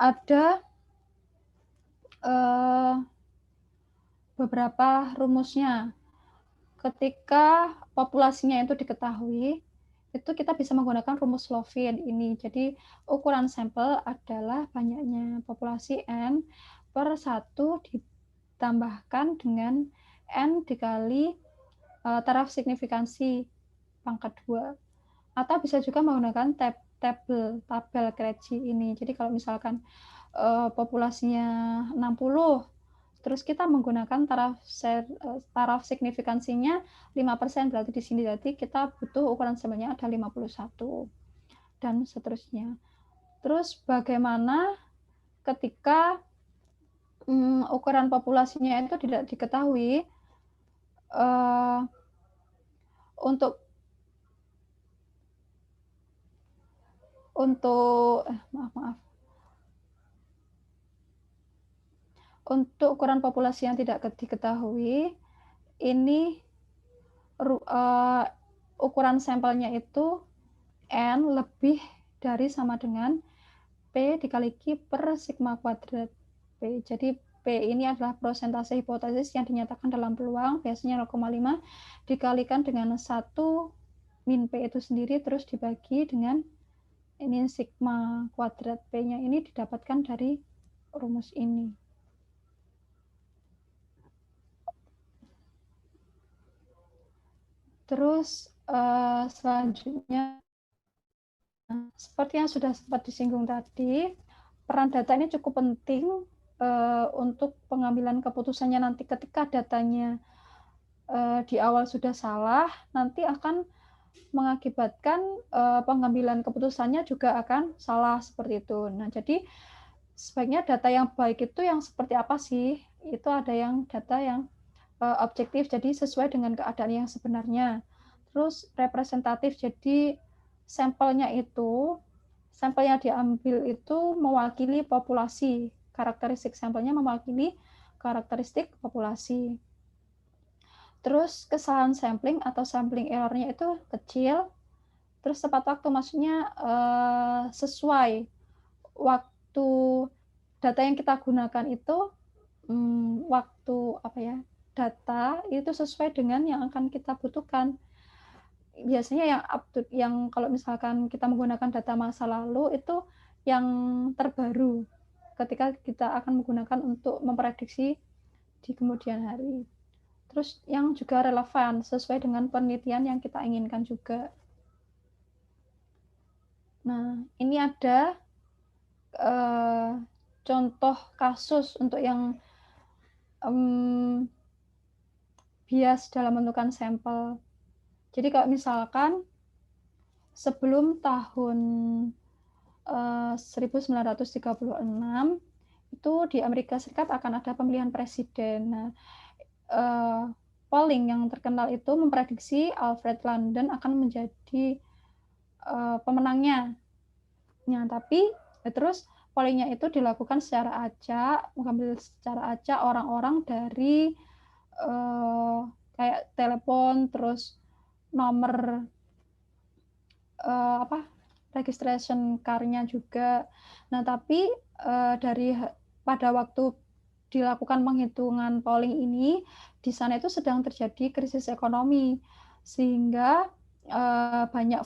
ada beberapa rumusnya. Ketika populasinya itu diketahui, itu kita bisa menggunakan rumus Lovin ini. Jadi ukuran sampel adalah banyaknya populasi N per 1 ditambahkan dengan N dikali taraf signifikansi pangkat 2. Atau bisa juga menggunakan tabel Krejci ini. Jadi kalau misalkan populasinya 60, terus kita menggunakan taraf signifikansinya 5%, berarti di sini berarti kita butuh ukuran sampelnya ada 51 dan seterusnya. Terus bagaimana ketika ukuran populasinya itu tidak diketahui, untuk untuk ukuran populasi yang tidak diketahui, ini ukuran sampelnya itu N lebih dari sama dengan P dikali Q per sigma kuadrat P. Jadi P ini adalah prosentase hipotesis yang dinyatakan dalam peluang, biasanya 0,5, dikalikan dengan 1 min P itu sendiri, terus dibagi dengan ini sigma kuadrat P-nya ini didapatkan dari rumus ini. Terus selanjutnya, seperti yang sudah sempat disinggung tadi, peran data ini cukup penting untuk pengambilan keputusannya nanti. Ketika datanya di awal sudah salah, nanti akan mengakibatkan pengambilan keputusannya juga akan salah seperti itu. Nah, jadi sebaiknya data yang baik itu yang seperti apa sih? Itu ada yang data yang objektif, jadi sesuai dengan keadaan yang sebenarnya. Terus representatif, jadi sampel yang diambil itu mewakili populasi. Karakteristik sampelnya mewakili karakteristik populasi. Terus kesalahan sampling atau sampling error-nya itu kecil. Terus tepat waktu, maksudnya sesuai waktu data yang kita gunakan itu, waktu data itu sesuai dengan yang akan kita butuhkan. Biasanya yang kalau misalkan kita menggunakan data masa lalu itu yang terbaru ketika kita akan menggunakan untuk memprediksi di kemudian hari. Terus yang juga relevan sesuai dengan penelitian yang kita inginkan juga. Nah, ini ada contoh kasus untuk yang bias dalam menentukan sampel. Jadi kalau misalkan sebelum tahun 1936 itu di Amerika Serikat akan ada pemilihan presiden. Nah, polling yang terkenal itu memprediksi Alfred Landon akan menjadi pemenangnya. Nah, tapi terus pollingnya itu dilakukan secara acak, mengambil secara acak orang-orang dari kayak telepon, terus nomor registration card-nya juga. Nah, tapi pada waktu dilakukan penghitungan polling ini, di sana itu sedang terjadi krisis ekonomi, sehingga banyak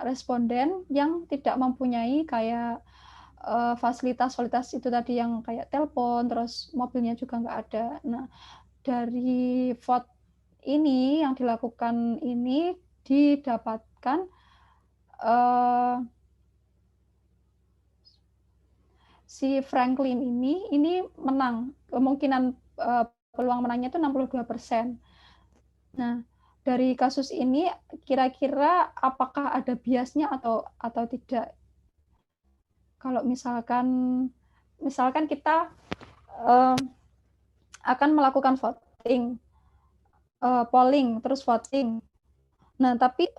responden yang tidak mempunyai kayak fasilitas itu tadi yang kayak telepon, terus mobilnya juga nggak ada. Nah, dari vote ini yang dilakukan ini didapatkan si Franklin ini menang. Kemungkinan peluang menangnya itu 62%. Nah, dari kasus ini kira-kira apakah ada biasnya atau tidak? Kalau misalkan kita akan melakukan voting, polling, terus voting. Nah, tapi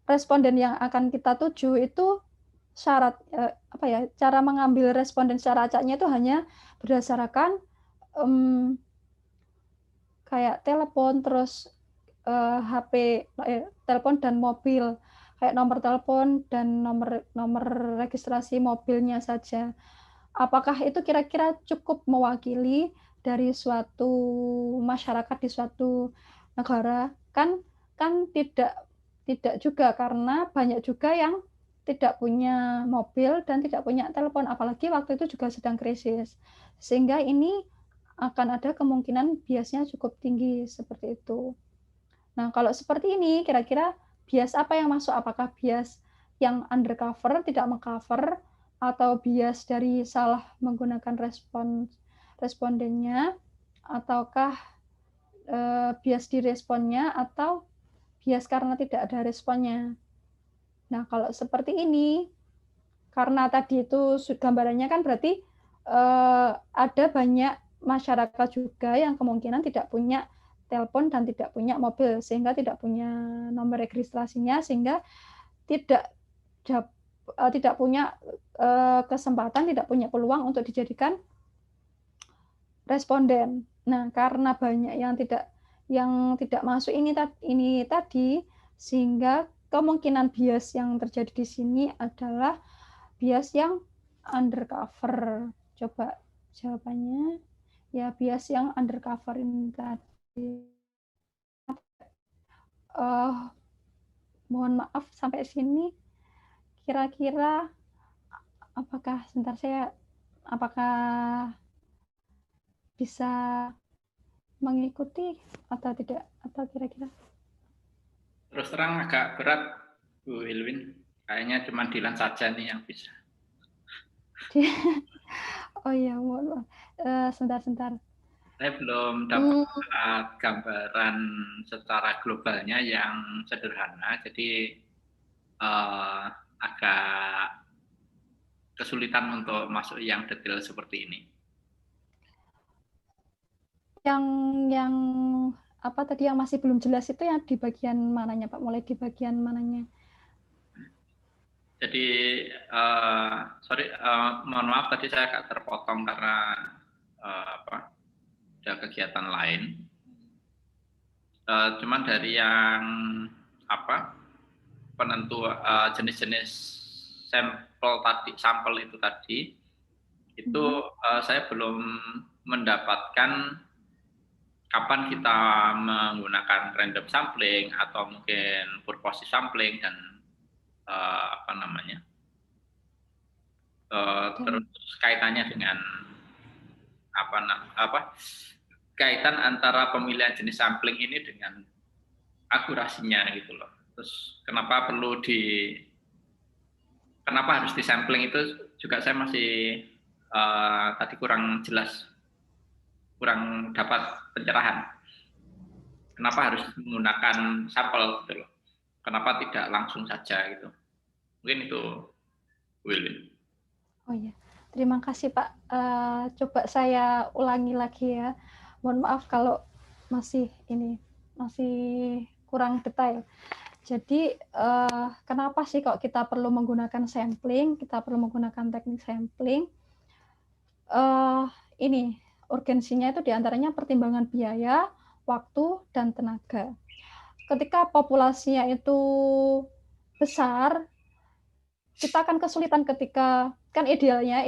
responden yang akan kita tuju itu syarat cara mengambil responden secara acaknya itu hanya berdasarkan kayak telepon, terus HP, telepon dan mobil, kayak nomor telepon dan nomor registrasi mobilnya saja. Apakah itu kira-kira cukup mewakili dari suatu masyarakat di suatu negara? Kan tidak juga, karena banyak juga yang tidak punya mobil dan tidak punya telepon, apalagi waktu itu juga sedang krisis. Sehingga ini akan ada kemungkinan biasnya cukup tinggi seperti itu. Nah, kalau seperti ini, kira-kira bias apa yang masuk? Apakah bias yang undercover, tidak mengcover, atau bias dari salah menggunakan respondennya, ataukah bias di responnya, atau bias karena tidak ada responnya. Nah, kalau seperti ini, karena tadi itu gambarannya kan berarti ada banyak masyarakat juga yang kemungkinan tidak punya telepon dan tidak punya mobil, sehingga tidak punya nomor registrasinya, sehingga tidak punya kesempatan, tidak punya peluang untuk dijadikan responden. Nah, karena banyak yang tidak masuk ini tadi, sehingga kemungkinan bias yang terjadi di sini adalah bias yang undercover. Coba jawabannya. Ya, bias yang undercover ini tadi. Mohon maaf sampai sini. Kira-kira apakah bisa mengikuti atau tidak, atau kira-kira? Terus terang agak berat, Bu Hilwin. Kayaknya cuma Dilan saja nih yang bisa. Oh iya, mohon maaf. Sebentar. Saya belum dapat gambaran secara globalnya yang sederhana, jadi agak kesulitan untuk masuk yang detail seperti ini. Yang apa tadi yang masih belum jelas itu yang di bagian mananya Pak? Mulai di bagian mananya? Jadi sorry, mohon maaf tadi saya agak terpotong karena ada kegiatan lain. Cuman dari yang penentu jenis-jenis sampel itu tadi, itu saya belum mendapatkan kapan kita menggunakan random sampling atau mungkin purposive sampling dan terus kaitannya dengan kaitan antara pemilihan jenis sampling ini dengan akurasinya gitu loh. Terus kenapa harus di sampling itu juga saya masih tadi kurang jelas, kurang dapat pencerahan. Kenapa harus menggunakan sampel gitu loh? Kenapa tidak langsung saja gitu? Mungkin itu Wilwin. Oh iya, terima kasih Pak. Coba saya ulangi lagi ya. Mohon maaf kalau masih kurang detail. Jadi kenapa sih kok kita perlu menggunakan sampling? Kita perlu menggunakan teknik sampling. Ini urgensinya itu diantaranya pertimbangan biaya, waktu, dan tenaga. Ketika populasinya itu besar, kita akan kesulitan ketika kan idealnya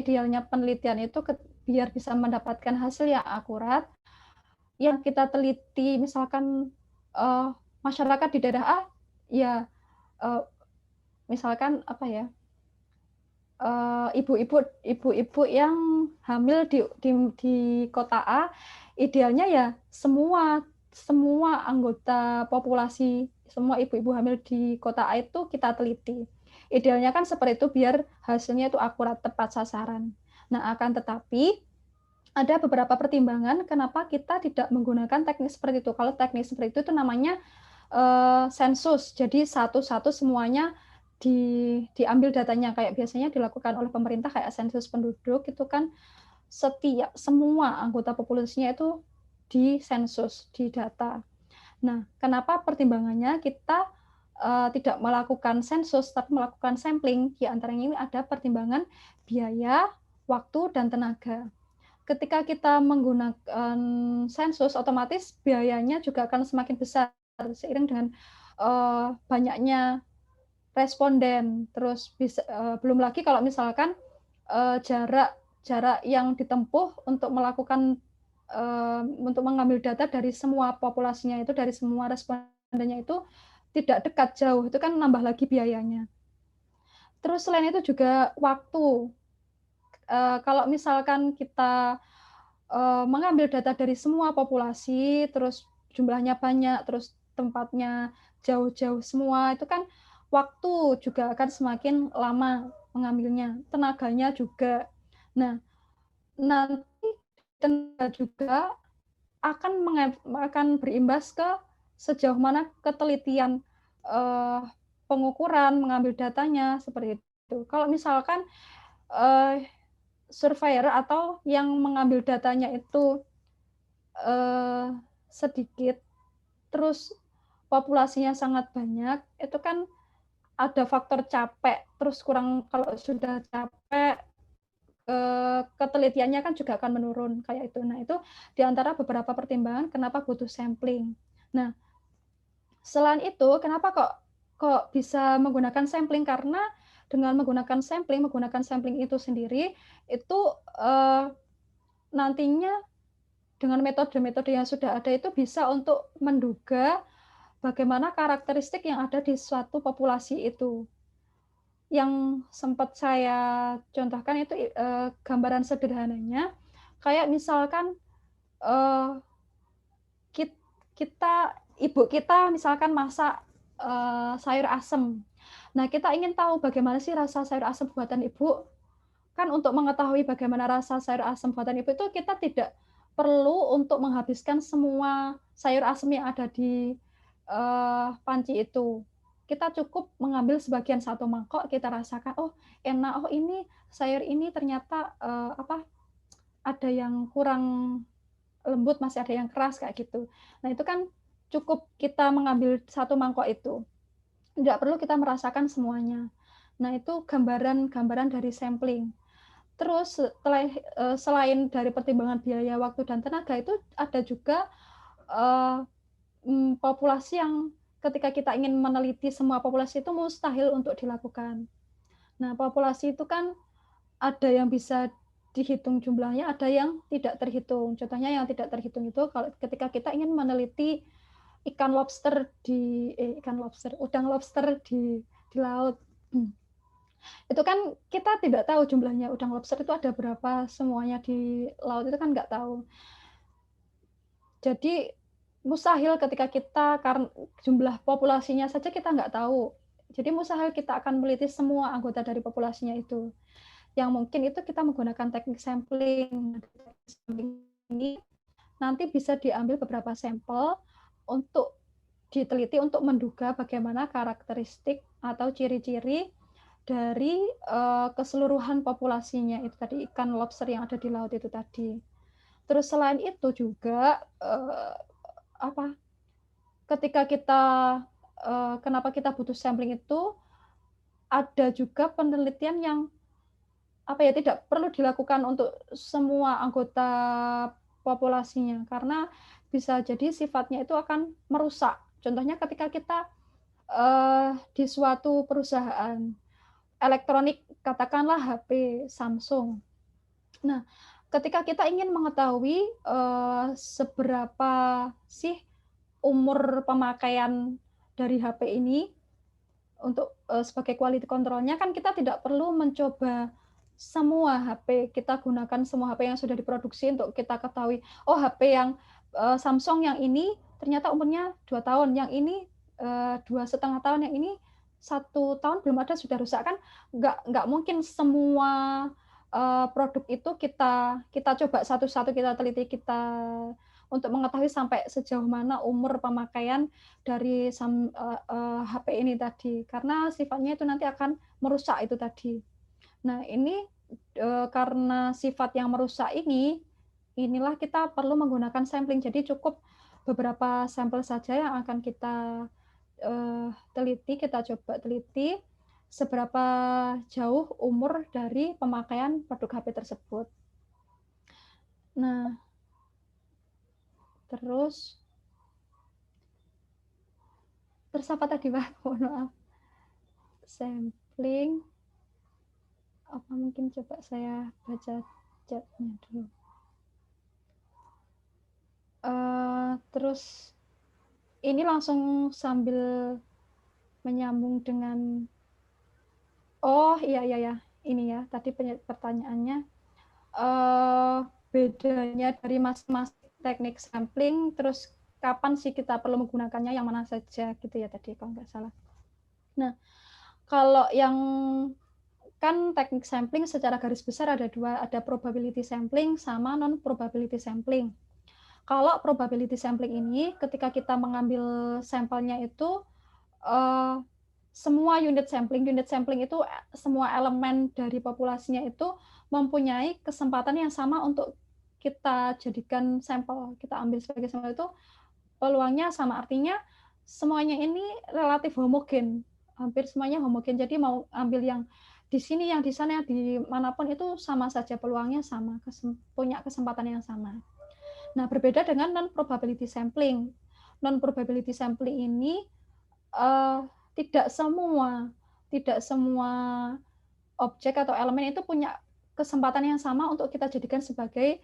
penelitian itu biar bisa mendapatkan hasil yang akurat, yang kita teliti misalkan masyarakat di daerah A, ya misalkan apa ya, ibu-ibu yang hamil di kota A, idealnya ya semua anggota populasi, semua ibu-ibu hamil di kota A itu kita teliti. Idealnya kan seperti itu biar hasilnya itu akurat, tepat sasaran. Nah, akan tetapi ada beberapa pertimbangan kenapa kita tidak menggunakan teknik seperti itu. Kalau teknik seperti itu namanya sensus. Jadi satu-satu semuanya diambil datanya, kayak biasanya dilakukan oleh pemerintah kayak sensus penduduk itu kan semua anggota populasinya itu disensus, didata. Nah, kenapa pertimbangannya kita tidak melakukan sensus tapi melakukan sampling? Di antaranya ini ada pertimbangan biaya, waktu, dan tenaga. Ketika kita menggunakan sensus, otomatis biayanya juga akan semakin besar seiring dengan banyaknya responden. Terus belum lagi kalau misalkan jarak yang ditempuh untuk melakukan untuk mengambil data dari semua populasinya itu, dari semua respondennya itu tidak dekat, jauh, itu kan nambah lagi biayanya. Terus selain itu juga waktu. Kalau misalkan kita mengambil data dari semua populasi, terus jumlahnya banyak, terus tempatnya jauh-jauh semua, itu kan waktu juga akan semakin lama mengambilnya, tenaganya juga. Nah, nanti tenaga juga akan berimbas ke sejauh mana ketelitian pengukuran, mengambil datanya, seperti itu. Kalau misalkan surveyor atau yang mengambil datanya itu sedikit, terus populasinya sangat banyak, itu kan ada faktor capek, terus kalau sudah capek, ketelitiannya kan juga akan menurun kayak itu. Nah, itu diantara beberapa pertimbangan kenapa butuh sampling. Nah, selain itu, kenapa kok bisa menggunakan sampling? Karena dengan menggunakan sampling itu sendiri, itu nantinya dengan metode-metode yang sudah ada itu bisa untuk menduga bagaimana karakteristik yang ada di suatu populasi itu. Yang sempat saya contohkan itu gambaran sederhananya, kayak misalkan ibu kita misalkan masak sayur asem. Nah, kita ingin tahu bagaimana sih rasa sayur asem buatan ibu. Kan untuk mengetahui bagaimana rasa sayur asem buatan ibu itu kita tidak perlu untuk menghabiskan semua sayur asem yang ada di panci itu. Kita cukup mengambil sebagian satu mangkok, kita rasakan, oh enak, oh ini sayur ini ternyata ada yang kurang lembut, masih ada yang keras kayak gitu. Nah, itu kan cukup kita mengambil satu mangkok itu. Tidak perlu kita merasakan semuanya. Nah, itu gambaran dari sampling. Terus selain dari pertimbangan biaya, waktu, dan tenaga, itu ada juga populasi yang ketika kita ingin meneliti semua populasi itu mustahil untuk dilakukan. Nah, populasi itu kan ada yang bisa dihitung jumlahnya, ada yang tidak terhitung. Contohnya yang tidak terhitung itu kalau ketika kita ingin meneliti udang lobster di laut. Itu kan kita tidak tahu jumlahnya udang lobster itu ada berapa semuanya di laut, itu kan nggak tahu. Jadi mustahil ketika kita, karena jumlah populasinya saja kita nggak tahu. Jadi mustahil kita akan meliti semua anggota dari populasinya itu. Yang mungkin itu kita menggunakan teknik sampling. Ini nanti bisa diambil beberapa sampel untuk diteliti untuk menduga bagaimana karakteristik atau ciri-ciri dari keseluruhan populasinya itu tadi, ikan lobster yang ada di laut itu tadi. Terus selain itu juga ketika kita kenapa kita butuh sampling itu, ada juga penelitian yang tidak perlu dilakukan untuk semua anggota populasinya, karena bisa jadi sifatnya itu akan merusak. Contohnya ketika kita di suatu perusahaan elektronik, katakanlah HP Samsung. Nah, ketika kita ingin mengetahui seberapa sih umur pemakaian dari HP ini untuk sebagai quality control-nya, kan kita tidak perlu mencoba semua HP, kita gunakan semua HP yang sudah diproduksi untuk kita ketahui, oh HP yang Samsung yang ini ternyata umurnya 2 tahun, yang ini 2,5 tahun, yang ini 1 tahun belum ada sudah rusak. Kan nggak mungkin semua produk itu kita coba satu-satu, kita teliti, kita untuk mengetahui sampai sejauh mana umur pemakaian dari HP ini tadi, karena sifatnya itu nanti akan merusak itu tadi. Nah, ini karena sifat yang merusak inilah kita perlu menggunakan sampling. Jadi cukup beberapa sampel saja yang akan kita teliti, kita coba teliti seberapa jauh umur dari pemakaian produk HP tersebut. Nah, terus apa tadi, Pak? Mohon maaf. Sampling. Apa mungkin coba saya baca chatnya dulu. Terus ini langsung sambil menyambung dengan ini ya tadi pertanyaannya, bedanya dari masing-masing teknik sampling, terus kapan sih kita perlu menggunakannya, yang mana saja gitu ya tadi kalau nggak salah. Nah, kalau yang kan teknik sampling secara garis besar ada dua, ada probability sampling sama non probability sampling. Kalau probability sampling ini ketika kita mengambil sampelnya itu semua unit sampling itu semua elemen dari populasinya itu mempunyai kesempatan yang sama untuk kita jadikan sampel, kita ambil sebagai sampel, itu peluangnya sama, artinya semuanya ini relatif homogen, hampir semuanya homogen. Jadi mau ambil yang di sini, yang di sana, di manapun itu sama saja peluangnya sama, punya kesempatan yang sama. Nah, berbeda dengan non-probability sampling. Non-probability sampling ini tidak semua objek atau elemen itu punya kesempatan yang sama untuk kita jadikan sebagai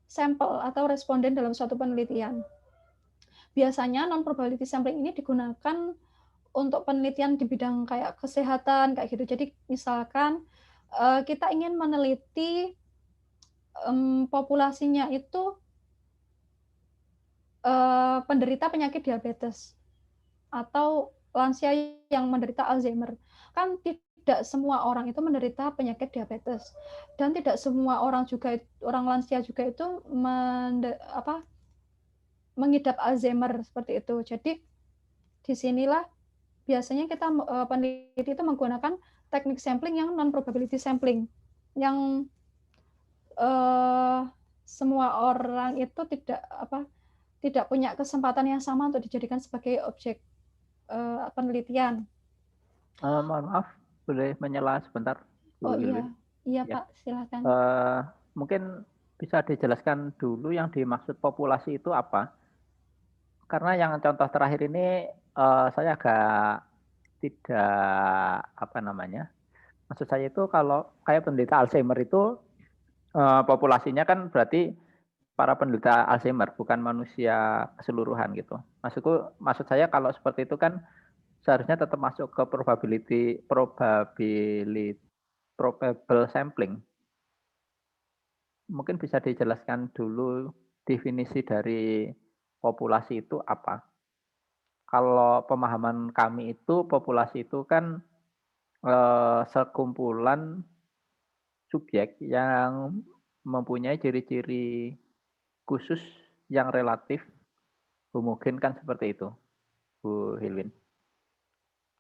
sampel atau responden dalam suatu penelitian. Biasanya non-probability sampling ini digunakan untuk penelitian di bidang kayak kesehatan, kayak gitu. Jadi misalkan kita ingin meneliti populasinya itu penderita penyakit diabetes atau lansia yang menderita Alzheimer. Kan tidak semua orang itu menderita penyakit diabetes, dan tidak semua orang lansia juga itu mengidap Alzheimer seperti itu. Jadi disinilah biasanya kita peneliti itu menggunakan teknik sampling yang non probability sampling, yang semua orang itu tidak punya kesempatan yang sama untuk dijadikan sebagai objek penelitian. Mohon maaf, boleh menyela sebentar, Oh Bu iya, Hilwin? iya Ya. Pak, silakan. Mungkin bisa dijelaskan dulu yang dimaksud populasi itu apa? Karena yang contoh terakhir ini saya agak tidak apa namanya. Maksud saya itu kalau kayak penderita Alzheimer itu populasinya kan berarti para penderita Alzheimer bukan manusia keseluruhan gitu. Maksud saya kalau seperti itu kan seharusnya tetap masuk ke probable sampling. Mungkin bisa dijelaskan dulu definisi dari populasi itu apa? Kalau pemahaman kami itu populasi itu kan sekumpulan subjek yang mempunyai ciri-ciri khusus yang relatif homogen kan seperti itu, Bu Hilwin.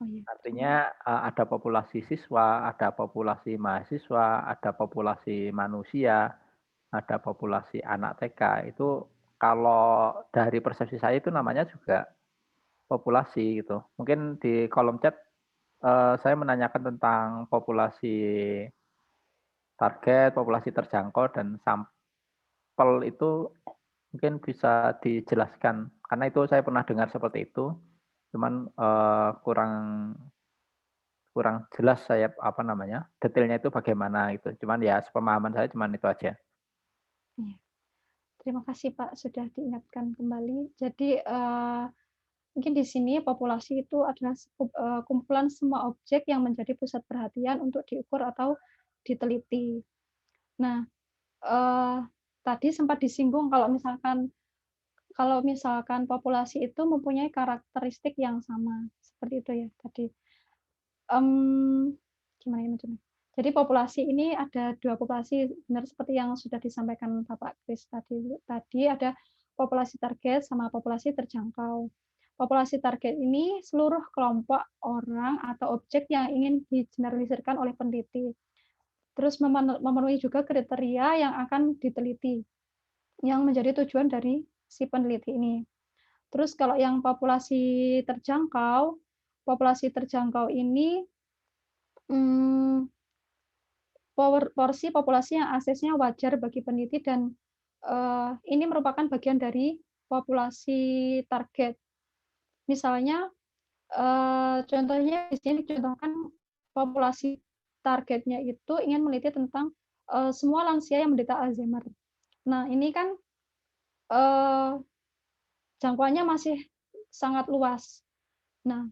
Oh iya. Artinya ada populasi siswa, ada populasi mahasiswa, ada populasi manusia, ada populasi anak TK. Itu kalau dari persepsi saya itu namanya juga populasi gitu. Mungkin di kolom chat saya menanyakan tentang populasi target, populasi terjangkau, dan sampel itu mungkin bisa dijelaskan. Karena itu saya pernah dengar seperti itu, cuman kurang jelas saya apa namanya detailnya itu bagaimana gitu. Cuman ya sepemahaman saya cuman itu aja. Iya. Terima kasih Pak sudah diingatkan kembali. Jadi mungkin di sini populasi itu adalah kumpulan semua objek yang menjadi pusat perhatian untuk diukur atau diteliti. Nah, tadi sempat disinggung kalau misalkan populasi itu mempunyai karakteristik yang sama, seperti itu ya tadi. Gimana ya macamnya? Jadi populasi ini ada 2 populasi, benar seperti yang sudah disampaikan Bapak Kris tadi. Tadi ada populasi target sama populasi terjangkau. Populasi target ini seluruh kelompok orang atau objek yang ingin digeneralisirkan oleh peneliti. Terus memenuhi juga kriteria yang akan diteliti, yang menjadi tujuan dari si peneliti ini. Terus kalau yang populasi terjangkau ini porsi populasi yang aksesnya wajar bagi peneliti dan ini merupakan bagian dari populasi target. Misalnya, contohnya di sini dicontohkan populasi targetnya itu ingin meneliti tentang semua lansia yang menderita Alzheimer. Nah, ini kan jangkauannya masih sangat luas. Nah,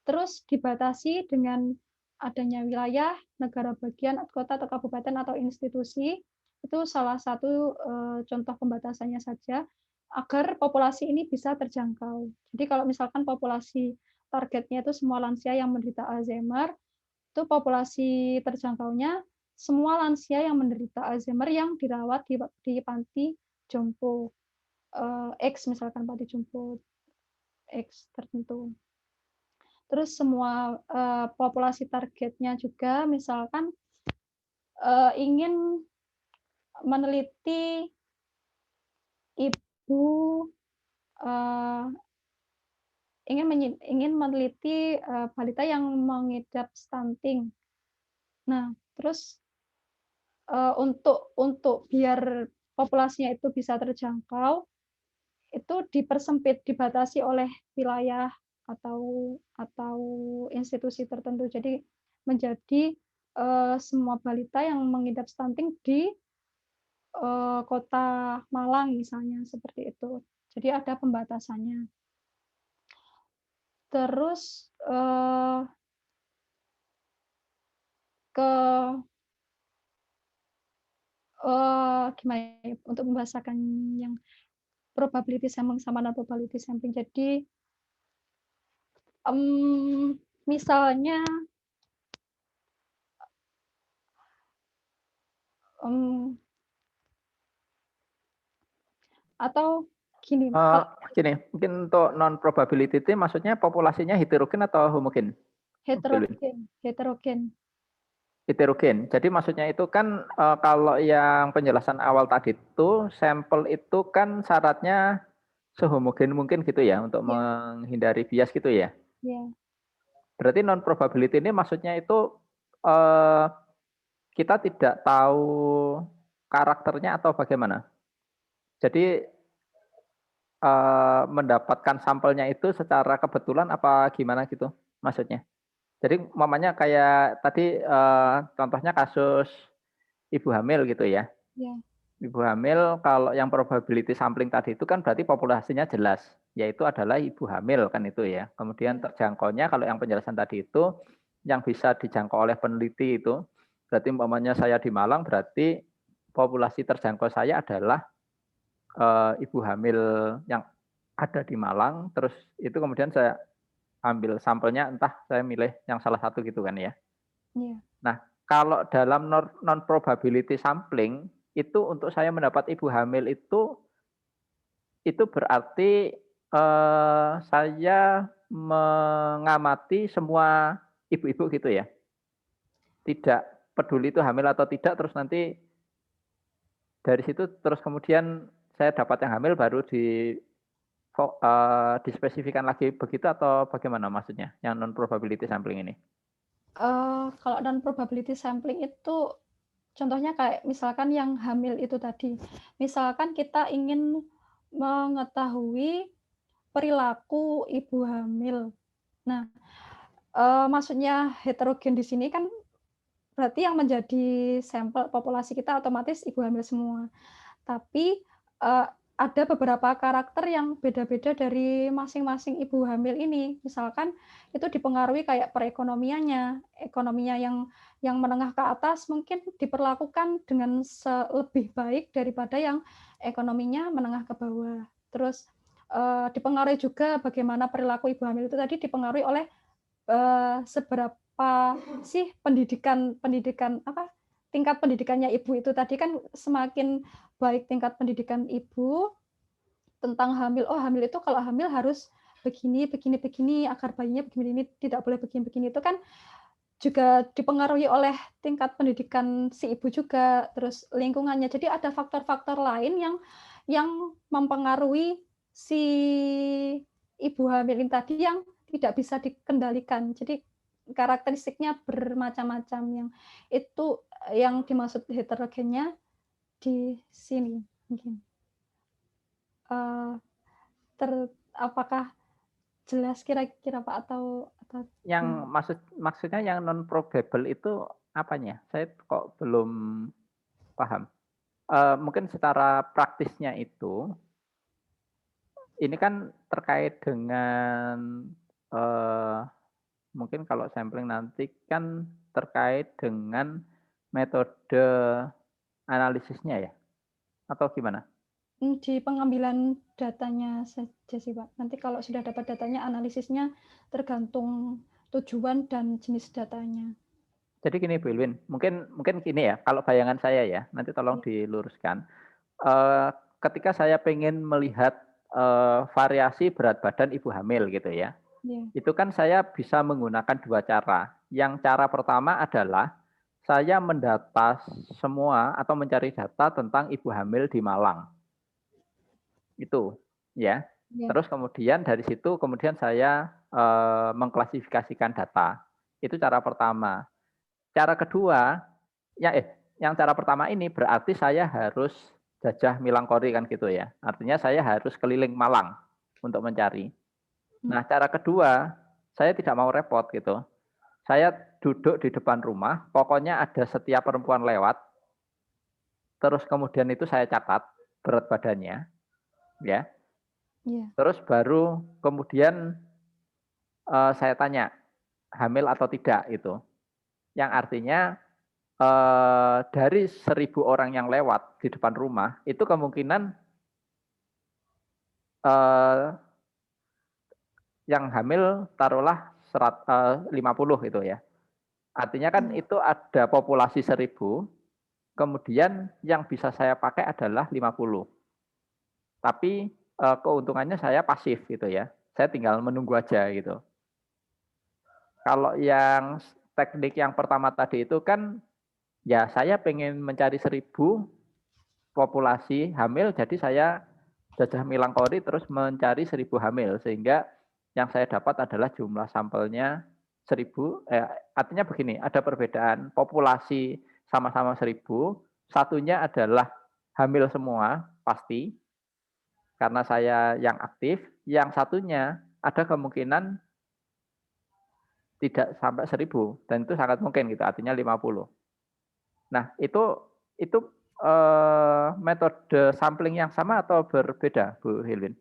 terus dibatasi dengan adanya wilayah, negara bagian, kota atau kabupaten atau institusi, itu salah satu contoh pembatasannya saja, agar populasi ini bisa terjangkau. Jadi kalau misalkan populasi targetnya itu semua lansia yang menderita Alzheimer, itu populasi terjangkaunya semua lansia yang menderita Alzheimer yang dirawat di panti jompo X, misalkan panti jompo X tertentu. Terus semua populasi targetnya juga misalkan ingin meneliti ibu ingin meneliti balita yang mengidap stunting. Nah, terus untuk biar populasinya itu bisa terjangkau, itu dipersempit, dibatasi oleh wilayah atau institusi tertentu. Jadi menjadi semua balita yang mengidap stunting di kota Malang misalnya seperti itu. Jadi ada pembatasannya. Terus gimana ya, untuk membahasakan yang probability sampling sama non probability sampling. Jadi misalnya atau gini, Gini, mungkin untuk non probability itu maksudnya populasinya heterogen atau homogen? heterogen. Heterogen. Jadi maksudnya itu kan kalau yang penjelasan awal tadi itu sampel itu kan syaratnya sehomogen mungkin gitu ya untuk Iya. menghindari bias gitu ya. Iya. Berarti non probability ini maksudnya itu eh, kita tidak tahu karakternya atau bagaimana? Jadi mendapatkan sampelnya itu secara kebetulan apa gimana gitu maksudnya? Jadi umpamanya kayak tadi contohnya kasus ibu hamil gitu ya. Iya. Ibu hamil kalau yang probability sampling tadi itu kan berarti populasinya jelas, yaitu adalah ibu hamil kan itu ya. Kemudian terjangkaunya kalau yang penjelasan tadi itu yang bisa dijangkau oleh peneliti itu berarti umpamanya saya di Malang berarti populasi terjangkau saya adalah ibu hamil yang ada di Malang, terus itu kemudian saya ambil sampelnya, entah saya milih yang salah satu gitu kan ya. Iya. Nah, kalau dalam non probability sampling itu untuk saya mendapat ibu hamil itu berarti saya mengamati semua ibu-ibu gitu ya. Tidak peduli itu hamil atau tidak, terus nanti dari situ terus kemudian saya dapat yang hamil baru dispesifikan lagi begitu atau bagaimana maksudnya yang non probability sampling ini? Kalau non probability sampling itu contohnya kayak misalkan yang hamil itu tadi. Misalkan kita ingin mengetahui perilaku ibu hamil. Nah, maksudnya heterogen di sini kan berarti yang menjadi sampel populasi kita otomatis ibu hamil semua. Tapi ada beberapa karakter yang beda-beda dari masing-masing ibu hamil ini. Misalkan itu dipengaruhi kayak perekonomiannya, ekonominya yang menengah ke atas mungkin diperlakukan dengan lebih baik daripada yang ekonominya menengah ke bawah. Terus dipengaruhi juga bagaimana perilaku ibu hamil itu tadi dipengaruhi oleh seberapa sih pendidikan apa tingkat pendidikannya ibu itu tadi kan semakin baik tingkat pendidikan ibu tentang hamil. Oh, hamil itu kalau hamil harus begini, begini, begini, agar bayinya begini, ini tidak boleh begini, begini. Itu kan juga dipengaruhi oleh tingkat pendidikan si ibu juga, terus lingkungannya. Jadi ada faktor-faktor lain yang mempengaruhi si ibu hamil ini tadi yang tidak bisa dikendalikan. Jadi karakteristiknya bermacam-macam yang itu yang dimaksud heterogennya di sini mungkin. Apakah jelas kira-kira Pak atau Yang maksudnya yang non probable itu apanya? Saya kok belum paham. Mungkin secara praktisnya itu ini kan terkait dengan mungkin kalau sampling nanti kan terkait dengan metode analisisnya ya? Atau gimana? di pengambilan datanya saja sih Pak. Nanti kalau sudah dapat datanya analisisnya tergantung tujuan dan jenis datanya. Jadi gini Bu Ilwin, mungkin gini ya, kalau bayangan saya ya, nanti tolong diluruskan. Ketika saya pengen melihat variasi berat badan ibu hamil gitu ya, itu kan saya bisa menggunakan dua cara. Yang cara pertama adalah saya mendata semua atau mencari data tentang ibu hamil di Malang. Itu ya. Terus kemudian dari situ kemudian saya mengklasifikasikan data. Itu cara pertama. Cara kedua, yang cara pertama ini berarti saya harus jajah Milangkori kan gitu ya. Artinya saya harus keliling Malang untuk mencari. Nah, cara kedua, saya tidak mau repot gitu. Saya duduk di depan rumah, pokoknya ada setiap perempuan lewat, terus kemudian itu saya catat berat badannya, ya. Terus baru kemudian saya tanya hamil atau tidak itu. Yang artinya dari 1.000 orang yang lewat di depan rumah, itu kemungkinan yang hamil taruhlah 50 gitu ya. Artinya kan itu ada populasi 1.000, kemudian yang bisa saya pakai adalah 50. Tapi keuntungannya saya pasif gitu ya. Saya tinggal menunggu aja gitu. Kalau yang teknik yang pertama tadi itu kan ya saya pengen mencari 1.000 populasi hamil, jadi saya jajah Milangkori terus mencari 1.000 hamil, sehingga yang saya dapat adalah jumlah sampelnya 1.000. Artinya begini, ada perbedaan populasi sama-sama 1.000, satunya adalah hamil semua pasti karena saya yang aktif, yang satunya ada kemungkinan tidak sampai 1.000 dan itu sangat mungkin gitu, artinya 50. Nah, itu metode sampling yang sama atau berbeda, Bu Hilwin?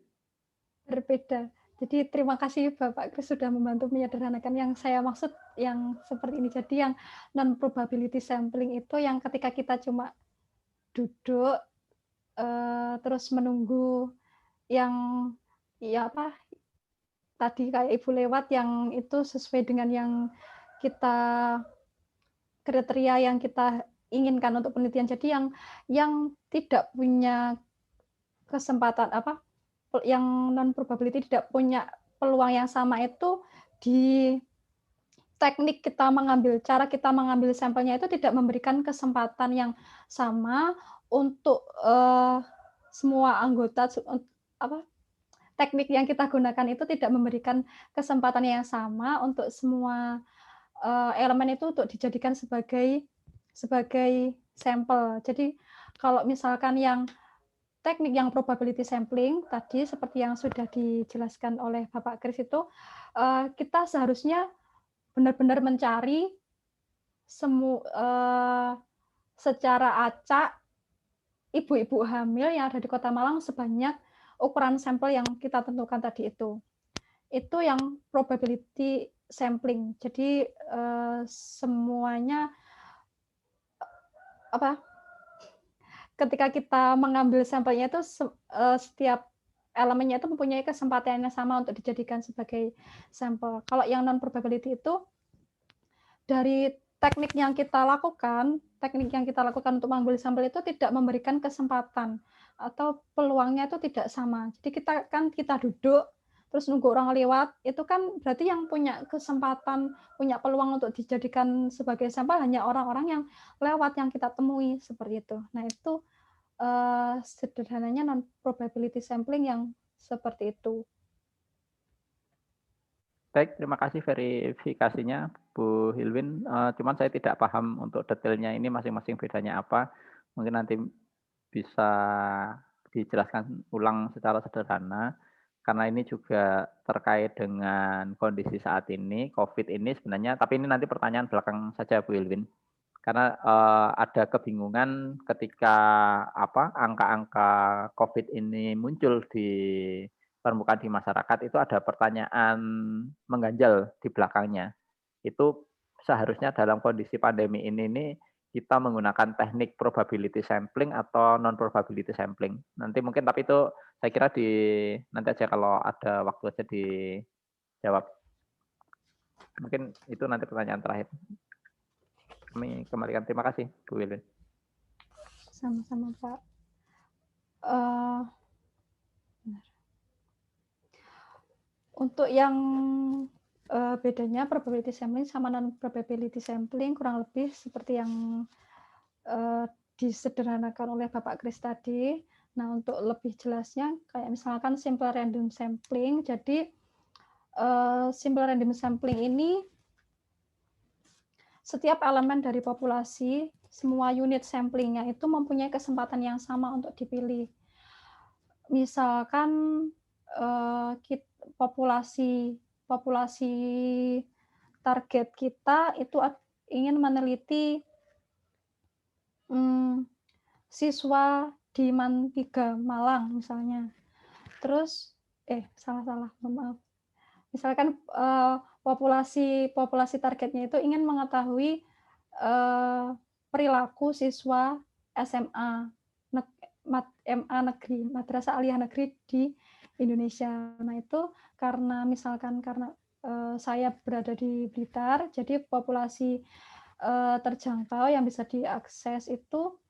Berbeda. Jadi terima kasih Bapak Kris sudah membantu menyederhanakan yang saya maksud yang seperti ini. Jadi yang non probability sampling itu yang ketika kita cuma duduk terus menunggu yang ya apa tadi kayak Ibu lewat yang itu sesuai dengan yang kita kriteria yang kita inginkan untuk penelitian. Jadi yang tidak punya kesempatan apa yang non probability tidak punya peluang yang sama itu di teknik kita mengambil cara kita mengambil sampelnya itu tidak memberikan kesempatan yang sama untuk semua anggota apa teknik yang kita gunakan itu tidak memberikan kesempatan yang sama untuk semua elemen itu untuk dijadikan sebagai sampel. Jadi kalau misalkan yang teknik yang probability sampling tadi seperti yang sudah dijelaskan oleh Bapak Kris itu kita seharusnya benar-benar mencari secara acak ibu-ibu hamil yang ada di Kota Malang sebanyak ukuran sampel yang kita tentukan tadi itu. Itu yang probability sampling. Jadi semuanya apa? Ketika kita mengambil sampelnya itu setiap elemennya itu mempunyai kesempatan yang sama untuk dijadikan sebagai sampel. Kalau yang non probability itu dari teknik yang kita lakukan untuk mengambil sampel itu tidak memberikan kesempatan atau peluangnya itu tidak sama. Jadi kita duduk terus nunggu orang lewat, itu kan berarti yang punya kesempatan, punya peluang untuk dijadikan sebagai sampel hanya orang-orang yang lewat yang kita temui seperti itu. Nah, itu sederhananya non probability sampling yang seperti itu. Baik, terima kasih verifikasinya Bu Hilwin. Cuman saya tidak paham untuk detailnya ini masing-masing bedanya apa. Mungkin nanti bisa dijelaskan ulang secara sederhana. Karena ini juga terkait dengan kondisi saat ini, COVID ini sebenarnya, tapi ini nanti pertanyaan belakang saja Bu Hilwin. Karena ada kebingungan ketika angka-angka COVID ini muncul di permukaan di masyarakat, itu ada pertanyaan mengganjal di belakangnya. Itu seharusnya dalam kondisi pandemi ini kita menggunakan teknik probability sampling atau non probability sampling. Nanti mungkin tapi itu saya kira nanti aja kalau ada waktu aja dijawab. Mungkin itu nanti pertanyaan terakhir. Kami kembalikan, terima kasih Bu Wilwin. Sama-sama Pak. Untuk yang bedanya probability sampling sama non probability sampling kurang lebih seperti yang disederhanakan oleh Bapak Kris tadi. Nah, untuk lebih jelasnya kayak misalkan simple random sampling. Jadi simple random sampling ini setiap elemen dari populasi, semua unit samplingnya itu mempunyai kesempatan yang sama untuk dipilih. Misalkan populasi target kita itu ingin meneliti siswa di MAN 3 Malang misalnya. Terus salah, maaf. Misalkan populasi targetnya itu ingin mengetahui perilaku siswa SMA MA negeri, Madrasah Aliyah Negeri di Indonesia. Nah, itu karena saya berada di Blitar, jadi populasi terjangkau yang bisa diakses itu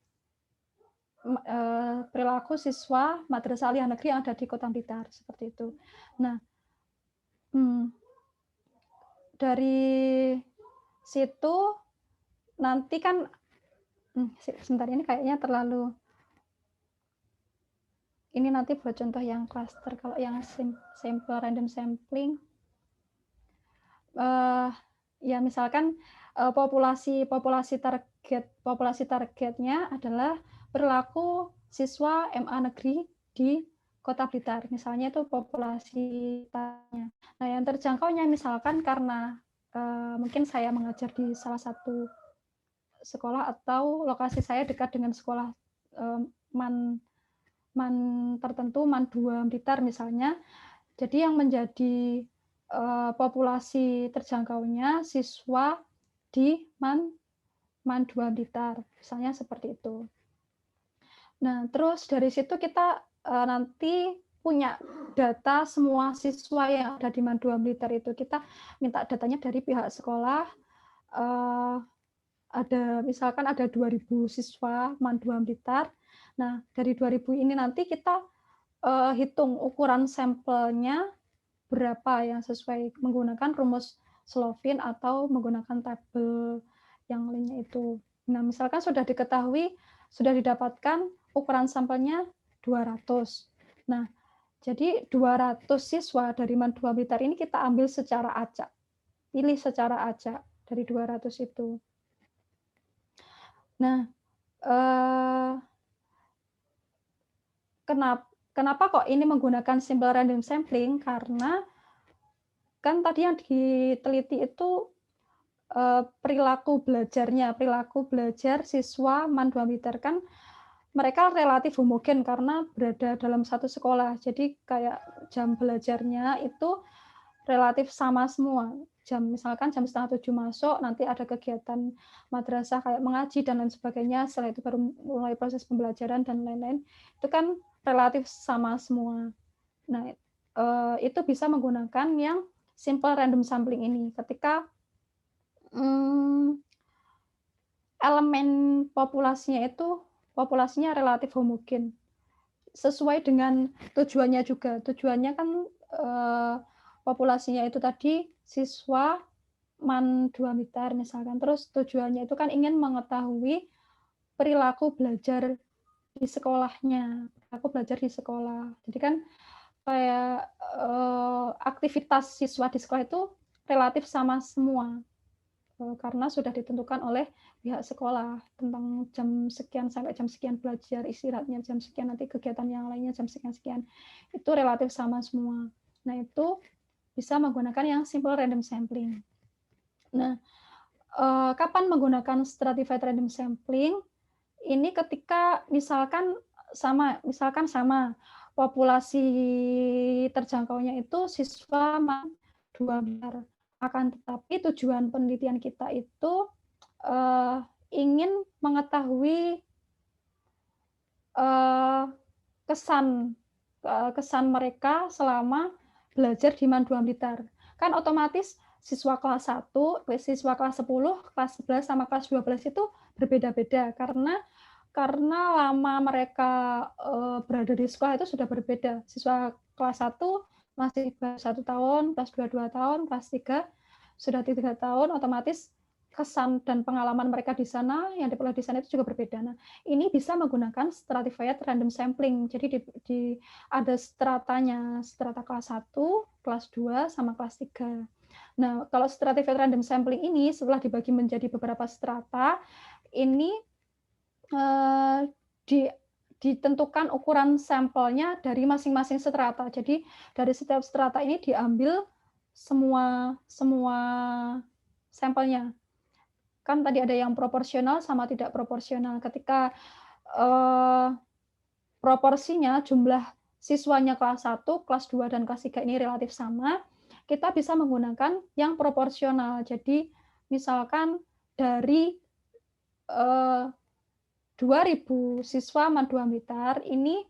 perilaku siswa Madrasah Aliyah Negeri yang ada di Kota Blitar, seperti itu. Nah, dari situ nanti kan sebentar ini kayaknya terlalu ini nanti buat contoh yang cluster. Kalau yang sample random sampling, ya misalkan populasi targetnya adalah perilaku siswa MA negeri di Kota Blitar, misalnya itu populasi tanya. Nah, yang terjangkaunya misalkan karena mungkin saya mengajar di salah satu sekolah atau lokasi saya dekat dengan sekolah man tertentu, man 2 Blitar misalnya. Jadi yang menjadi populasi terjangkaunya siswa di man 2 Blitar, misalnya seperti itu. Nah, terus dari situ kita nanti punya data semua siswa yang ada di Man 2 Blitar itu. Kita minta datanya dari pihak sekolah. Misalkan ada 2.000 siswa Man 2 Blitar. Nah, dari 2.000 ini nanti kita hitung ukuran sampelnya berapa yang sesuai menggunakan rumus Slovin atau menggunakan tabel yang lainnya itu. Nah, misalkan sudah diketahui, sudah didapatkan ukuran sampelnya 200. Nah, jadi 200 siswa dari Man 2 Blitar ini kita ambil secara acak. Pilih secara acak dari 200 itu. Nah, kenapa kok ini menggunakan simple random sampling? Karena kan tadi yang diteliti itu perilaku belajar siswa Man 2 Blitar kan mereka relatif homogen karena berada dalam satu sekolah. Jadi kayak jam belajarnya itu relatif sama semua. Misalkan jam 6:30 masuk, nanti ada kegiatan madrasah kayak mengaji dan lain sebagainya. Setelah itu baru mulai proses pembelajaran dan lain-lain. Itu kan relatif sama semua. Nah, itu bisa menggunakan yang simple random sampling ini. Ketika elemen populasinya relatif homogen, sesuai dengan tujuannya juga. Tujuannya kan populasinya itu tadi siswa Man 2 Blitar misalkan. Terus tujuannya itu kan ingin mengetahui perilaku belajar di sekolahnya, perilaku belajar di sekolah. Jadi kan kayak aktivitas siswa di sekolah itu relatif sama semua. Karena sudah ditentukan oleh pihak sekolah tentang jam sekian sampai jam sekian belajar, istirahatnya jam sekian, nanti kegiatan yang lainnya jam sekian-sekian. Itu relatif sama semua. Nah, itu bisa menggunakan yang simple random sampling. Nah, kapan menggunakan stratified random sampling? Ini ketika misalkan sama populasi terjangkaunya itu siswa Man 2 Blitar. Akan tetapi tujuan penelitian kita itu ingin mengetahui kesan mereka selama belajar di Man 2 Blitar. Kan otomatis siswa kelas 1, siswa kelas 10, kelas 11 sama kelas 12 itu berbeda-beda karena lama mereka berada di sekolah itu sudah berbeda. Siswa kelas 1 masih 1 tahun, kelas 2 tahun, kelas 3 sudah 3 tahun, otomatis kesan dan pengalaman mereka di sana, yang diperoleh di sana itu juga berbeda. Nah, ini bisa menggunakan stratified random sampling. Jadi ada stratanya, strata kelas 1, kelas 2, sama kelas 3. Nah, kalau stratified random sampling ini setelah dibagi menjadi beberapa strata, ini ditentukan ukuran sampelnya dari masing-masing strata. Jadi dari setiap strata ini diambil semua sampelnya. Kan tadi ada yang proporsional sama tidak proporsional. Ketika proporsinya jumlah siswanya kelas 1, kelas 2, dan kelas 3 ini relatif sama, kita bisa menggunakan yang proporsional. Jadi misalkan dari 2.000 siswa Man 2 Blitar, ini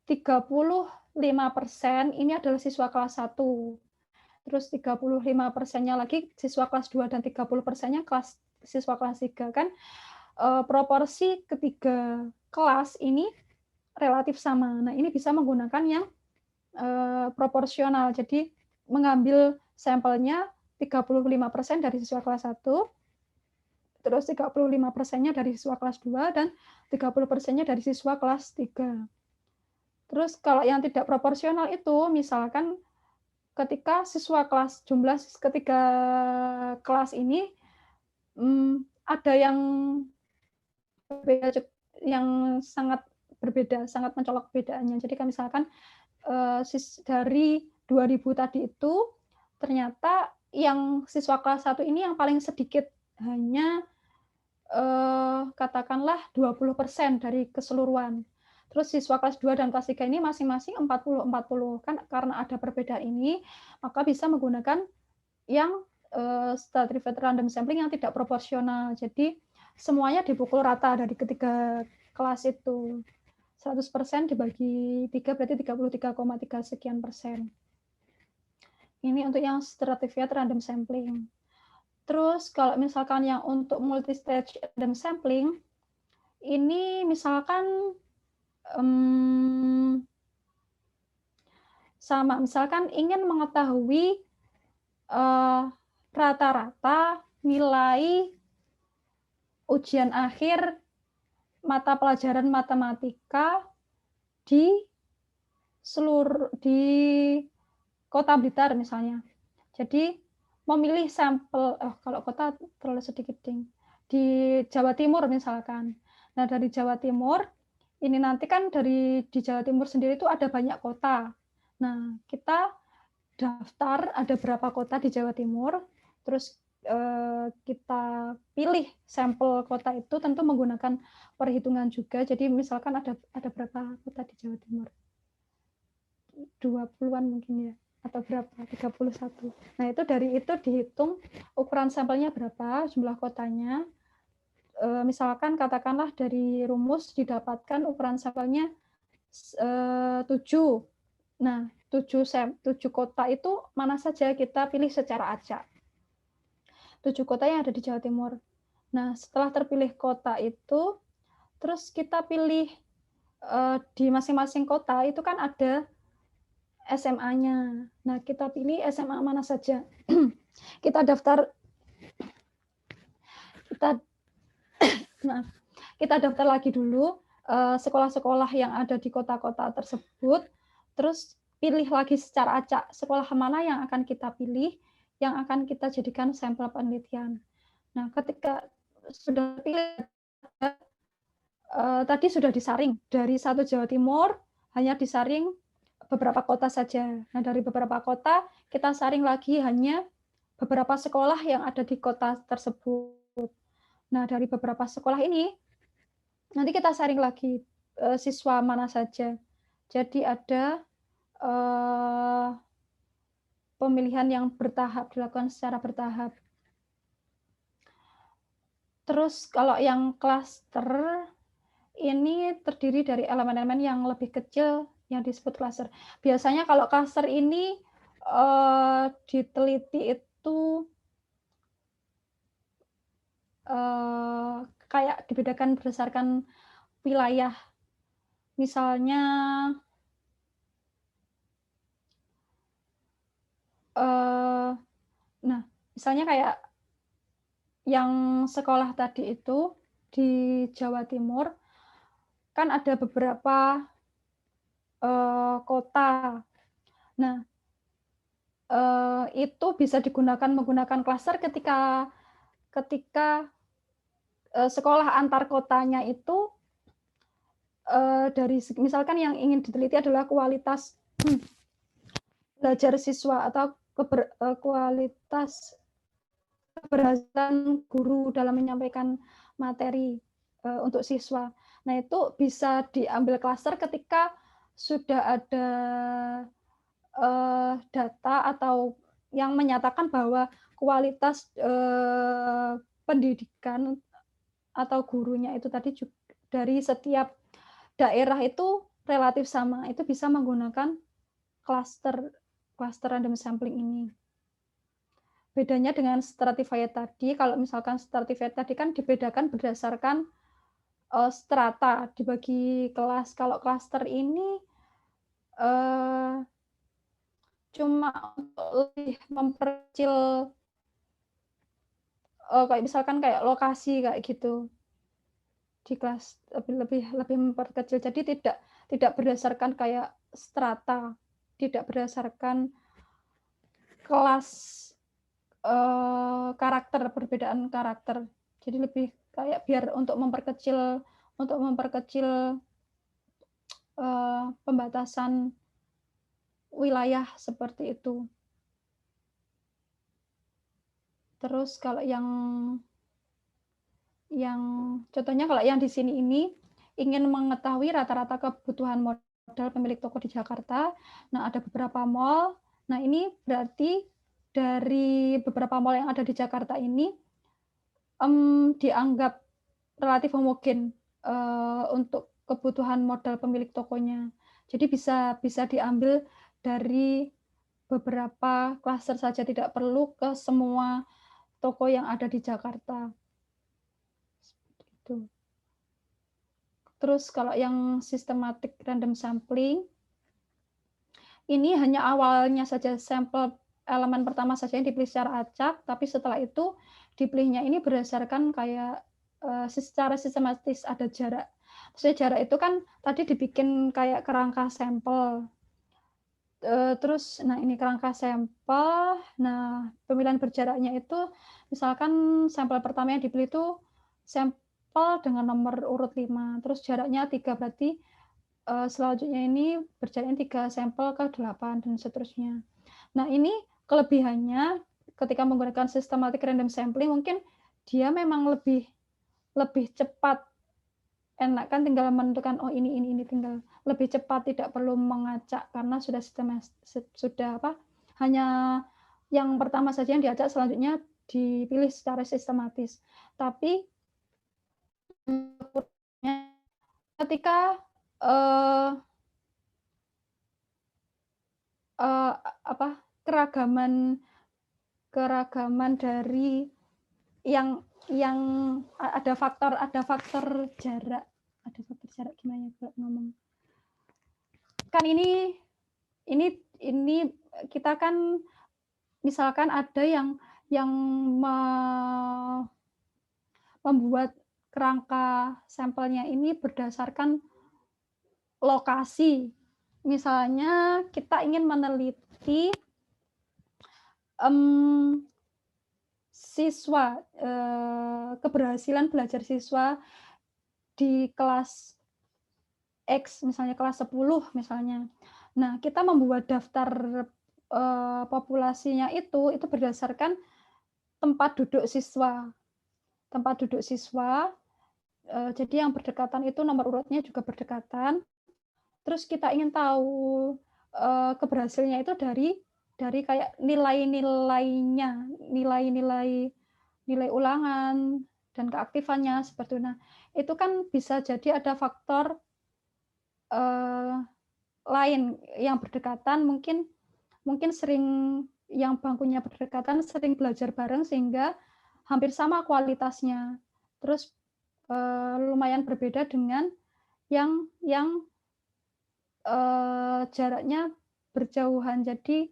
35% ini adalah siswa kelas 1. Terus 35%-nya lagi siswa kelas 2 dan 30%-nya siswa kelas 3. Kan proporsi ketiga kelas ini relatif sama. Nah, ini bisa menggunakan yang proporsional. Jadi mengambil sampelnya 35% dari siswa kelas 1, terus 35%-nya dari siswa kelas 2, dan 30%-nya dari siswa kelas 3. Terus kalau yang tidak proporsional itu misalkan ketika siswa kelas jumlah ketiga kelas ini ada yang berbeda, yang sangat berbeda, sangat mencolok perbedaannya. Jadi kan misalkan dari 2000 tadi itu ternyata yang siswa kelas 1 ini yang paling sedikit, hanya katakanlah 20% dari keseluruhan. Terus siswa kelas 2 dan kelas 3 ini masing-masing 40-40. Kan karena ada perbedaan ini, maka bisa menggunakan yang stratified random sampling yang tidak proporsional. Jadi semuanya dipukul rata dari ketiga kelas itu. 100% dibagi 3 berarti 33,3 sekian persen. Ini untuk yang stratified random sampling. Terus kalau misalkan yang untuk multi-stage random sampling, ini misalkan sama, misalkan ingin mengetahui rata-rata nilai ujian akhir mata pelajaran matematika di Kota Blitar misalnya. Jadi memilih sampel, kalau kota terlalu sedikit di Jawa Timur misalkan. Nah dari Jawa Timur ini nanti kan di Jawa Timur sendiri itu ada banyak kota. Nah kita daftar ada berapa kota di Jawa Timur, terus kita pilih sampel kota itu tentu menggunakan perhitungan juga. Jadi misalkan ada berapa kota di Jawa Timur? 20-an mungkin ya, atau berapa? 31. Nah, itu dari itu dihitung ukuran sampelnya berapa, jumlah kotanya. Misalkan katakanlah dari rumus didapatkan ukuran sampelnya 7. Nah, 7 kota itu mana saja kita pilih secara acak. 7 kota yang ada di Jawa Timur. Nah, setelah terpilih kota itu, terus kita pilih di masing-masing kota itu kan ada SMA-nya. Nah, kita pilih SMA mana saja. Kita daftar kita daftar lagi dulu sekolah-sekolah yang ada di kota-kota tersebut, terus pilih lagi secara acak sekolah mana yang akan kita pilih, yang akan kita jadikan sampel penelitian. Nah, ketika sudah pilih, tadi sudah disaring dari satu Jawa Timur, hanya disaring beberapa kota saja. Nah, dari beberapa kota kita saring lagi hanya beberapa sekolah yang ada di kota tersebut. Nah, dari beberapa sekolah ini nanti kita saring lagi siswa mana saja. Jadi ada pemilihan yang bertahap, dilakukan secara bertahap. Terus kalau yang klaster ini terdiri dari elemen-elemen yang lebih kecil yang disebut klaster. Biasanya kalau klaster ini diteliti itu kayak dibedakan berdasarkan wilayah. Misalnya misalnya kayak yang sekolah tadi itu di Jawa Timur kan ada beberapa kota. Nah, itu bisa menggunakan klaster ketika sekolah antar kotanya itu dari misalkan yang ingin diteliti adalah kualitas belajar siswa atau kualitas keberhasilan guru dalam menyampaikan materi untuk siswa. Nah, itu bisa diambil klaster ketika sudah ada data atau yang menyatakan bahwa kualitas pendidikan atau gurunya itu tadi juga dari setiap daerah itu relatif sama. Itu bisa menggunakan klaster random sampling ini. Bedanya dengan stratified tadi, kalau misalkan stratified tadi kan dibedakan berdasarkan strata, dibagi kelas. Kalau klaster ini cuma lebih memperkecil, kayak misalkan kayak lokasi kayak gitu di kelas, lebih memperkecil. Jadi tidak berdasarkan kayak strata, tidak berdasarkan kelas karakter, perbedaan karakter. Jadi lebih kayak biar untuk memperkecil pembatasan wilayah seperti itu. Terus kalau yang contohnya kalau yang di sini ini ingin mengetahui rata-rata kebutuhan modal pemilik toko di Jakarta. Nah, ada beberapa mall. Nah, ini berarti dari beberapa mall yang ada di Jakarta ini dianggap relatif homogen untuk kebutuhan modal pemilik tokonya. Jadi bisa diambil dari beberapa klaster saja, tidak perlu ke semua toko yang ada di Jakarta. Itu. Terus kalau yang systematic random sampling, ini hanya awalnya saja, sampel elemen pertama saja yang dipilih secara acak, tapi setelah itu dipilihnya ini berdasarkan kayak secara sistematis ada jarak. Maksudnya jarak itu kan tadi dibikin kayak kerangka sampel. Terus, nah ini kerangka sampel. Nah, pemilihan berjaraknya itu, misalkan sampel pertama yang dipilih itu sampel dengan nomor urut 5. Terus jaraknya 3, berarti selanjutnya ini berjaraknya 3 sampel ke 8, dan seterusnya. Nah, ini kelebihannya ketika menggunakan systematic random sampling, mungkin dia memang lebih cepat, enak kan, tinggal menentukan oh ini tinggal lebih cepat, tidak perlu mengacak karena sudah hanya yang pertama saja yang diacak, selanjutnya dipilih secara sistematis. Tapi ketika keragaman dari yang ada faktor jarak. Ada faktor jarak gimana ya ngomong? Kan ini kita kan misalkan ada yang membuat kerangka sampelnya ini berdasarkan lokasi. Misalnya kita ingin meneliti siswa, keberhasilan belajar siswa di kelas X, misalnya kelas 10 misalnya. Nah, kita membuat daftar populasinya itu berdasarkan tempat duduk siswa. Tempat duduk siswa, jadi yang berdekatan itu nomor urutnya juga berdekatan. Terus kita ingin tahu keberhasilannya itu dari kayak nilai-nilainya, nilai ulangan dan keaktifannya seperti itu. Nah, itu kan bisa jadi ada faktor lain yang berdekatan, mungkin sering, yang bangkunya berdekatan, sering belajar bareng sehingga hampir sama kualitasnya. Terus lumayan berbeda dengan yang jaraknya berjauhan. Jadi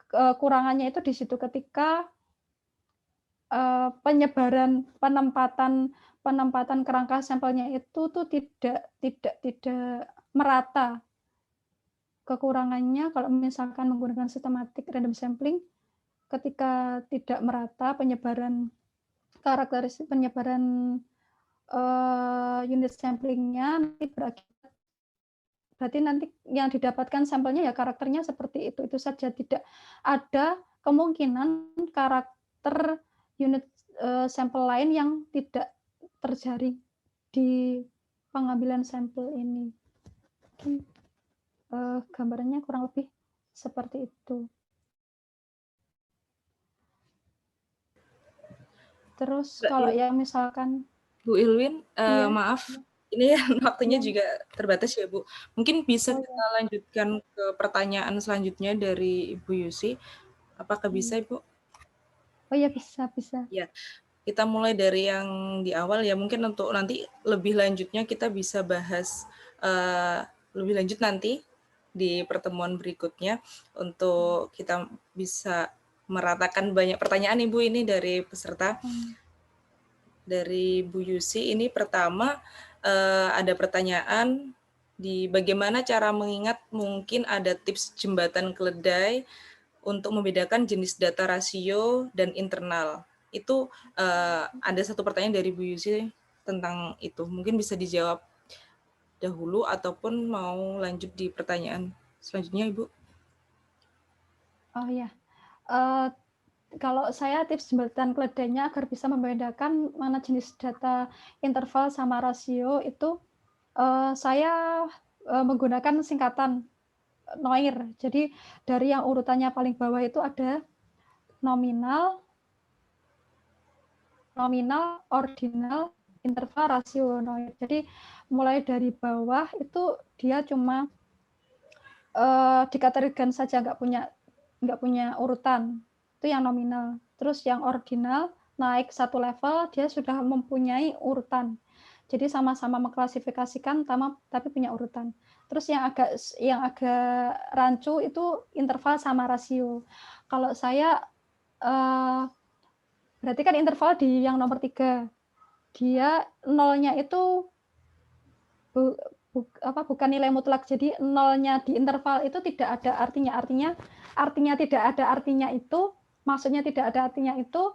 kekurangannya itu di situ ketika penempatan kerangka sampelnya itu tuh tidak merata. Kekurangannya kalau misalkan menggunakan systematic random sampling, ketika tidak merata penyebaran karakteristik, penyebaran unit samplingnya, nanti berarti nanti yang didapatkan sampelnya ya karakternya seperti itu saja, tidak ada kemungkinan karakter unit sampel lain yang tidak terjaring di pengambilan sampel ini. Gambarannya kurang lebih seperti itu. Terus kalau yang misalkan Bu Ilwin, maaf, ini waktunya juga terbatas ya Bu. Mungkin bisa kita lanjutkan ke pertanyaan selanjutnya dari Ibu Yusi. Apakah bisa Ibu? Oh ya, bisa. Ya, kita mulai dari yang di awal ya. Mungkin untuk nanti lebih lanjutnya kita bisa bahas lebih lanjut nanti di pertemuan berikutnya untuk kita bisa meratakan banyak pertanyaan Ibu ini dari peserta. Dari Bu Yusi ini pertama ada pertanyaan bagaimana cara mengingat mungkin ada tips jembatan keledai untuk membedakan jenis data rasio dan internal. Itu ada satu pertanyaan dari Bu Yusi tentang itu. Mungkin bisa dijawab dahulu ataupun mau lanjut di pertanyaan selanjutnya, Ibu. Oh ya, kalau saya tips jembatan keledainya agar bisa membedakan mana jenis data interval sama rasio itu saya menggunakan singkatan NOIR. Jadi dari yang urutannya paling bawah itu ada nominal, ordinal, interval, rasio, NOIR. Jadi mulai dari bawah itu dia cuma dikategorikan saja, nggak punya urutan. Itu yang nominal. Terus yang ordinal naik satu level, dia sudah mempunyai urutan. Jadi sama-sama mengklasifikasikan tapi punya urutan. Terus yang agak rancu itu interval sama rasio. Kalau saya berarti kan interval di yang nomor 3. Dia nolnya itu bukan nilai mutlak. Jadi nolnya di interval itu tidak ada artinya. Artinya tidak ada artinya itu, maksudnya tidak ada artinya itu,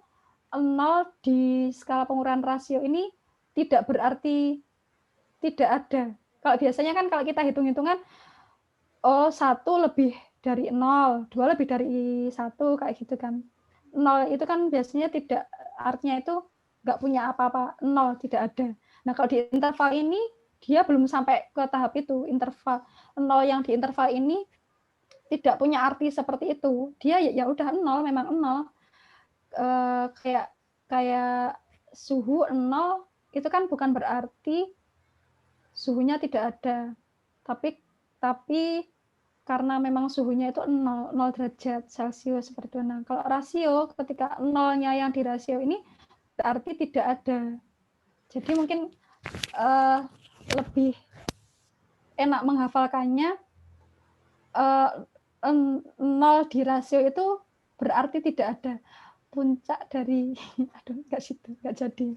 nol di skala penguraian rasio ini tidak berarti tidak ada. Kalau biasanya kan kalau kita hitung-hitungan, 1 lebih dari 0, 2 lebih dari 1, kayak gitu kan. 0 itu kan biasanya tidak, artinya itu nggak punya apa-apa, 0, tidak ada. Nah kalau di interval ini, dia belum sampai ke tahap itu. Interval 0 yang di interval ini tidak punya arti seperti itu. Dia ya udah 0, memang 0. Kayak suhu 0 itu kan bukan berarti suhunya tidak ada. Tapi karena memang suhunya itu 0 derajat Celcius seperti itu. Nah, kalau rasio ketika nolnya yang di rasio ini berarti tidak ada. Jadi mungkin lebih enak menghafalkannya, 0 di rasio itu berarti tidak ada. Puncak dari nggak jadi.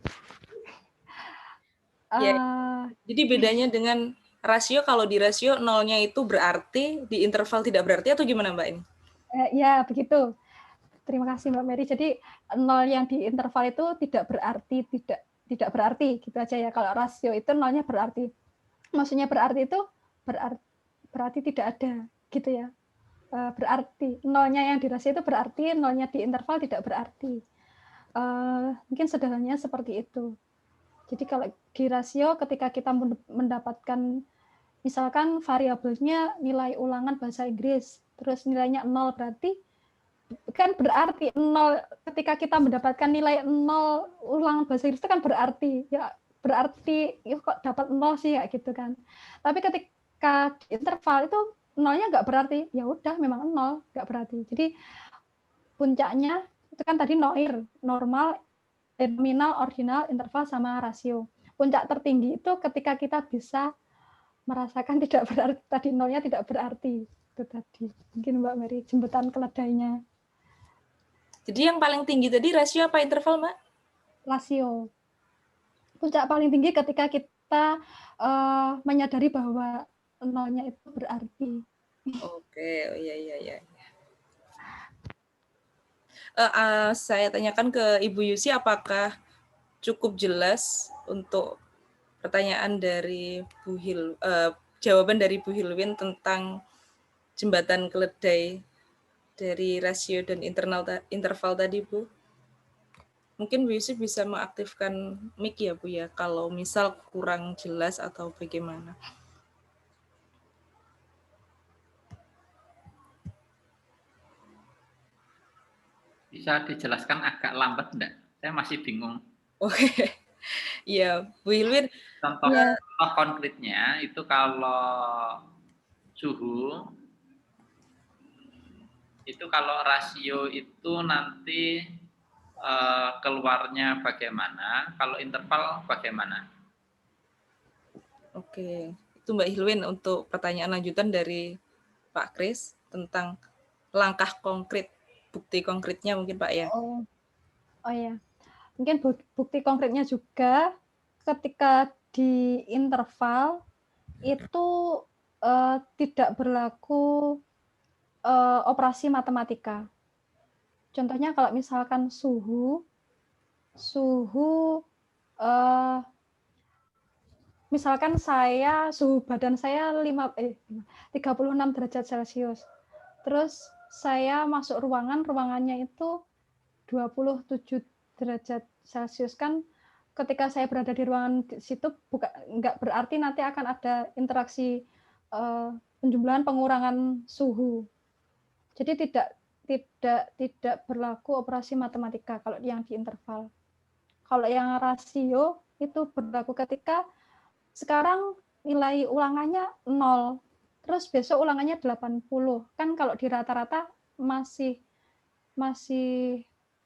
Jadi bedanya dengan rasio, kalau di rasio nolnya itu berarti, di interval tidak berarti, atau gimana Mbak ini? Ya, begitu. Terima kasih Mbak Mary. Jadi 0 yang di interval itu tidak berarti gitu aja ya. Kalau rasio itu nolnya berarti. Maksudnya berarti itu berarti tidak ada gitu ya. Berarti nolnya yang di rasio itu berarti, nolnya di interval tidak berarti. Mungkin sederhananya seperti itu. Jadi kalau di rasio ketika kita mendapatkan misalkan variabelnya nilai ulangan bahasa Inggris, terus nilainya 0, berarti kan berarti 0 ketika kita mendapatkan nilai 0 ulangan bahasa Inggris itu kan berarti kok dapat 0 sih kayak gitu kan. Tapi ketika di interval itu nolnya nggak berarti, ya udah memang 0, nggak berarti. Jadi puncaknya itu kan tadi NOIR, normal, nominal, ordinal, interval sama rasio. Puncak tertinggi itu ketika kita bisa merasakan tidak berarti, tadi nolnya tidak berarti. Itu tadi. Mungkin Mbak Mary, jembatan keledainya. Jadi yang paling tinggi tadi rasio apa interval, Mbak? Rasio. Puncak paling tinggi ketika kita menyadari bahwa nolnya itu berarti. Oke, iya. Saya tanyakan ke Ibu Yusi, apakah cukup jelas untuk pertanyaan dari jawaban dari Bu Hilwin tentang jembatan keledai dari rasio dan interval tadi, Bu? Mungkin Bu Yusi bisa mengaktifkan mic ya, Bu ya, kalau misal kurang jelas atau bagaimana. Bisa dijelaskan agak lambat enggak? Saya masih bingung. Oke. Iya, Bu Hilwin. Contoh konkretnya itu kalau suhu itu kalau rasio itu nanti keluarnya bagaimana, kalau interval bagaimana? Oke, itu Mbak Hilwin untuk pertanyaan lanjutan dari Pak Kris tentang langkah konkret, bukti konkretnya mungkin Pak ya. Oh ya, mungkin bukti konkretnya juga ketika di interval itu tidak berlaku operasi matematika. Contohnya kalau misalkan suhu misalkan suhu badan saya 36 derajat Celcius. Terus saya masuk ruangannya itu 27 derajat Celcius, kan ketika saya berada di ruangan situ nggak berarti nanti akan ada interaksi penjumlahan pengurangan suhu. Jadi tidak berlaku operasi matematika kalau yang di interval. Kalau yang rasio itu berlaku ketika sekarang nilai ulangannya 0, terus besok ulangannya 80. Kan kalau di rata-rata masih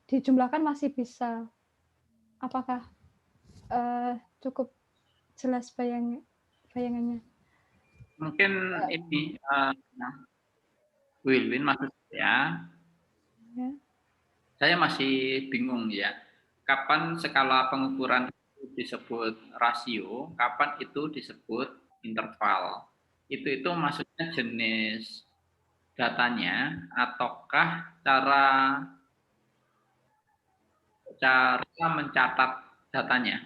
dijumlahkan masih bisa. Apakah cukup jelas bayangannya? Mungkin ini Wilwin maksud saya. Saya masih bingung ya. Kapan skala pengukuran itu disebut rasio, kapan itu disebut interval. Itu maksudnya jenis datanya ataukah cara mencatat datanya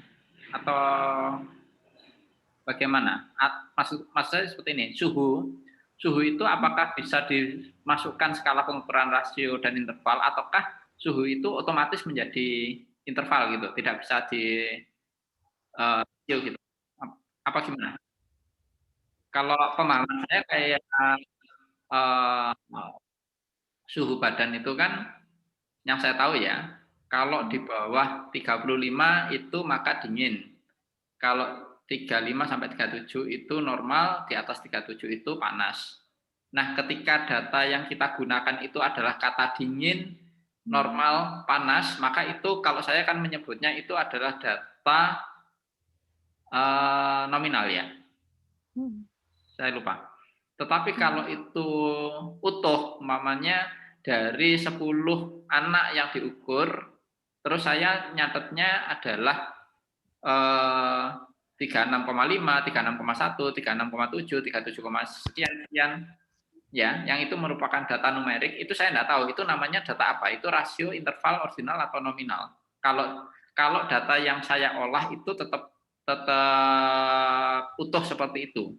atau bagaimana? Maksud saya seperti ini, suhu itu apakah bisa dimasukkan skala pengukuran rasio dan interval ataukah suhu itu otomatis menjadi interval gitu, tidak bisa di rasio gitu. Apa gimana? Kalau pemahaman saya kayak suhu badan itu kan yang saya tahu ya, kalau di bawah 35 itu maka dingin. Kalau 35 sampai 37 itu normal, di atas 37 itu panas. Nah, ketika data yang kita gunakan itu adalah kata dingin, normal, panas, maka itu kalau saya kan menyebutnya itu adalah data nominal ya. Saya lupa. Tetapi kalau itu utuh, umpamanya dari 10 anak yang diukur, terus saya nyatetnya adalah 36,5, 36,1, 36,7, 37, sekian ya, yang itu merupakan data numerik, itu saya tidak tahu itu namanya data apa, itu rasio, interval, ordinal atau nominal. Kalau data yang saya olah itu tetap utuh seperti itu.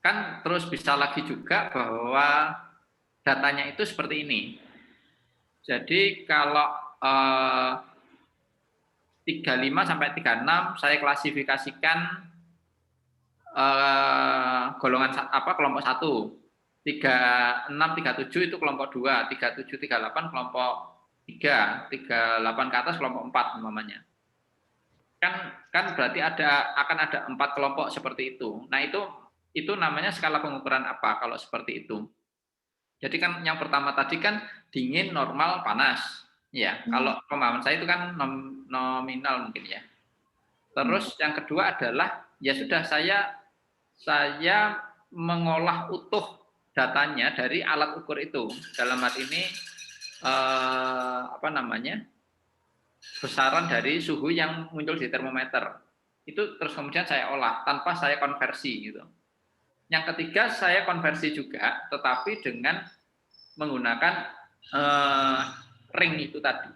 Kan terus bisa lagi juga bahwa datanya itu seperti ini. Jadi kalau 35 sampai 36 saya klasifikasikan golongan kelompok 1. 36 37 itu kelompok 2, 37 38 kelompok 3, 38 ke atas kelompok 4 umpamanya. Kan berarti akan ada 4 kelompok seperti itu. Nah, itu namanya skala pengukuran apa kalau seperti itu? Jadi kan yang pertama tadi kan dingin, normal, panas. Ya, kalau pemahaman saya itu kan nominal mungkin ya. Terus yang kedua adalah ya sudah saya mengolah utuh datanya dari alat ukur itu. Dalam hal ini besaran dari suhu yang muncul di termometer. Itu terus kemudian saya olah tanpa saya konversi gitu. Yang ketiga saya konversi juga, tetapi dengan menggunakan ring itu tadi.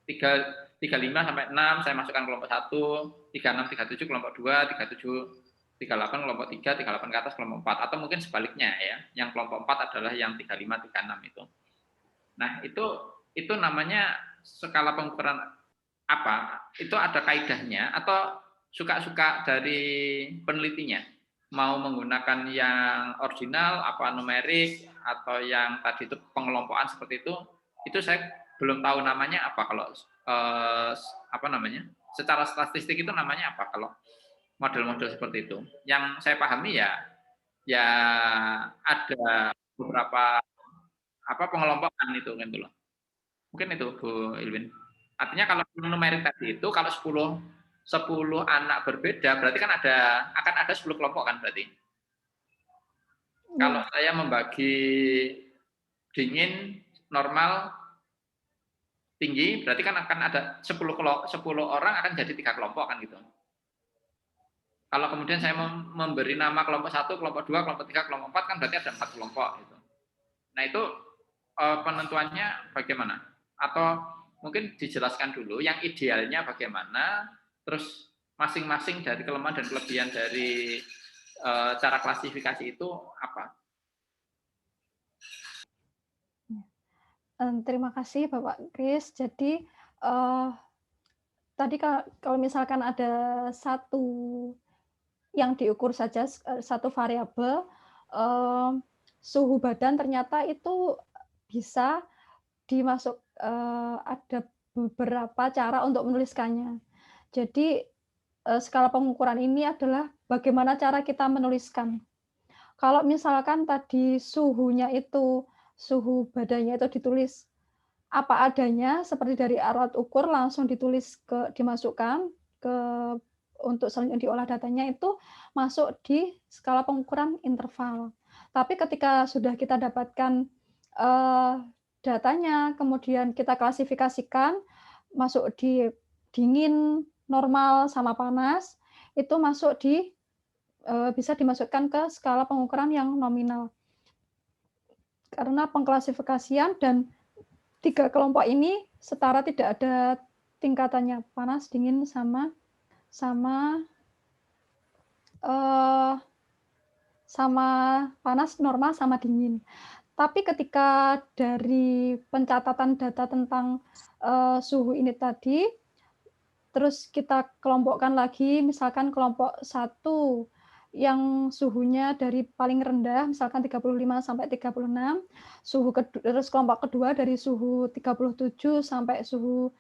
35 sampai 6 saya masukkan kelompok 1, 36 37 kelompok 2, 37 38 kelompok 3, 38 ke atas kelompok 4, atau mungkin sebaliknya ya. Yang kelompok 4 adalah yang 35 36 itu. Nah, itu namanya skala pengukuran apa? Itu ada kaidahnya atau suka-suka dari penelitinya? Mau menggunakan yang original, apa numerik, atau yang tadi itu pengelompokan seperti itu saya belum tahu namanya apa kalau secara statistik itu namanya apa kalau model-model seperti itu. Yang saya pahami ya ada beberapa pengelompokan itu kan loh. Mungkin itu Bu Ilwin. Artinya kalau numerik tadi itu kalau 10 anak berbeda berarti kan akan ada 10 kelompok kan berarti. Kalau saya membagi dingin, normal, tinggi, berarti kan akan ada 10 orang akan jadi 3 kelompok kan gitu. Kalau kemudian saya memberi nama kelompok 1, kelompok 2, kelompok 3, kelompok 4 kan berarti ada 4 kelompok gitu. Nah itu penentuannya bagaimana? Atau mungkin dijelaskan dulu yang idealnya bagaimana, terus masing-masing dari kelemahan dan kelebihan dari cara klasifikasi itu apa? Terima kasih Bapak Kris. Jadi tadi kalau misalkan ada satu yang diukur saja, satu variabel, suhu badan ternyata itu bisa ada beberapa cara untuk menuliskannya. Jadi skala pengukuran ini adalah bagaimana cara kita menuliskan. Kalau misalkan tadi suhu badannya itu ditulis apa adanya seperti dari alat ukur langsung dimasukkan untuk selanjutnya diolah datanya itu masuk di skala pengukuran interval. Tapi ketika sudah kita dapatkan datanya, kemudian kita klasifikasikan masuk di dingin, normal, sama panas, itu bisa dimasukkan ke skala pengukuran yang nominal. Karena pengklasifikasian dan 3 kelompok ini setara, tidak ada tingkatannya, panas, dingin, sama panas, normal, sama dingin. Tapi ketika dari pencatatan data tentang suhu ini tadi, terus kita kelompokkan lagi, misalkan kelompok 1 yang suhunya dari paling rendah, misalkan 35 sampai 36, terus kelompok kedua dari suhu 37 sampai suhu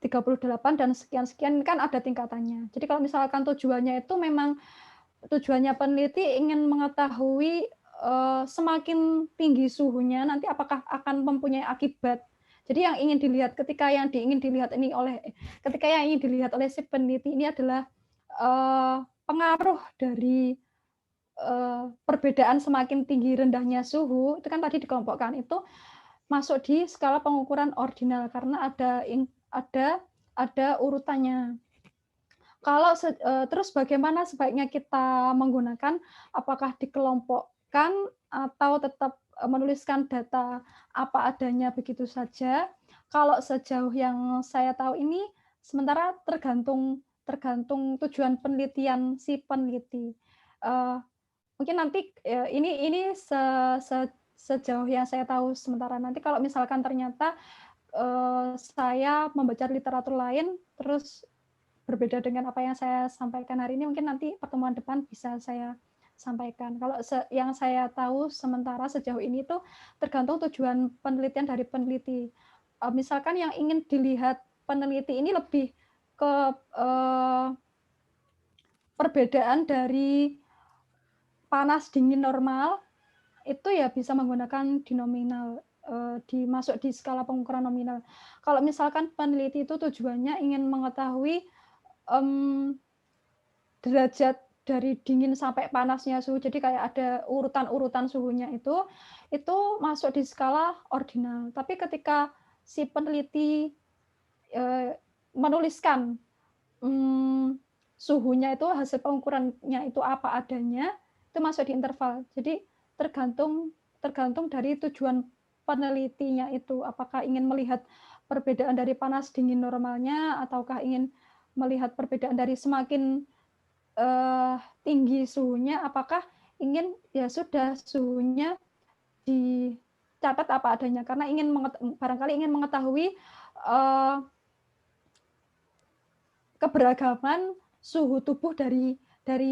38 dan sekian-sekian, kan ada tingkatannya. Jadi kalau misalkan tujuannya peneliti ingin mengetahui semakin tinggi suhunya nanti apakah akan mempunyai akibat. Jadi yang ingin dilihat ketika yang ingin dilihat oleh si peneliti ini adalah pengaruh dari perbedaan semakin tinggi rendahnya suhu, itu kan tadi dikelompokkan, itu masuk di skala pengukuran ordinal karena ada urutannya. Kalau terus bagaimana sebaiknya kita menggunakan, apakah dikelompokkan atau tetap menuliskan data apa adanya begitu saja? Kalau sejauh yang saya tahu ini sementara tergantung tujuan penelitian si peneliti. Mungkin nanti ini sejauh yang saya tahu sementara. Nanti kalau misalkan ternyata saya membaca literatur lain terus berbeda dengan apa yang saya sampaikan hari ini, mungkin nanti pertemuan depan bisa saya sampaikan. Kalau yang saya tahu sementara sejauh ini itu tergantung tujuan penelitian dari peneliti. Misalkan yang ingin dilihat peneliti ini lebih ke perbedaan dari panas dingin normal, itu ya bisa menggunakan dinominal, dimasuk di skala pengukuran nominal. Kalau misalkan peneliti itu tujuannya ingin mengetahui derajat dari dingin sampai panasnya suhu, jadi kayak ada urutan-urutan suhunya itu masuk di skala ordinal. Tapi ketika si peneliti menuliskan suhunya itu, hasil pengukurannya itu apa adanya, itu masuk di interval. Jadi tergantung dari tujuan penelitinya itu, apakah ingin melihat perbedaan dari panas dingin normalnya ataukah ingin melihat perbedaan dari semakin tinggi suhunya, apakah ingin ya sudah suhunya dicatat apa adanya karena barangkali ingin mengetahui keberagaman suhu tubuh dari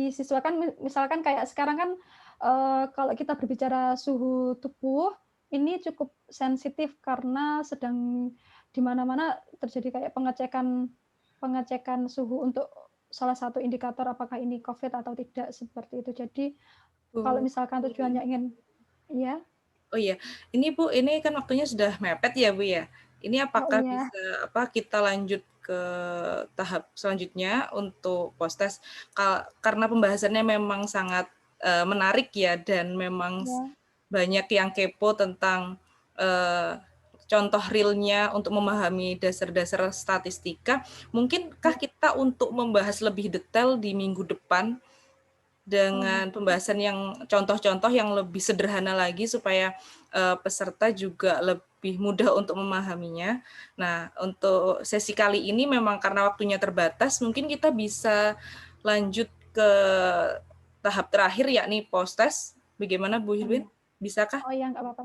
siswa. Kan misalkan kayak sekarang kan kalau kita berbicara suhu tubuh ini cukup sensitif karena sedang di mana-mana terjadi kayak pengecekan suhu untuk salah satu indikator apakah ini COVID atau tidak, seperti itu. Jadi kalau misalkan tujuannya ingin, ya. Oh iya, ini Bu, ini kan waktunya sudah mepet ya Bu ya. Ini apakah bisa kita lanjut ke tahap selanjutnya untuk post-test, karena pembahasannya memang sangat menarik ya, dan memang banyak yang kepo tentang contoh realnya untuk memahami dasar-dasar statistika, mungkinkah kita untuk membahas lebih detail di minggu depan dengan pembahasan yang contoh-contoh yang lebih sederhana lagi supaya peserta juga lebih mudah untuk memahaminya. Nah, untuk sesi kali ini memang karena waktunya terbatas, mungkin kita bisa lanjut ke tahap terakhir yakni post-test. Bagaimana Bu Hilwin? Bisakah? Oh ya, nggak apa-apa.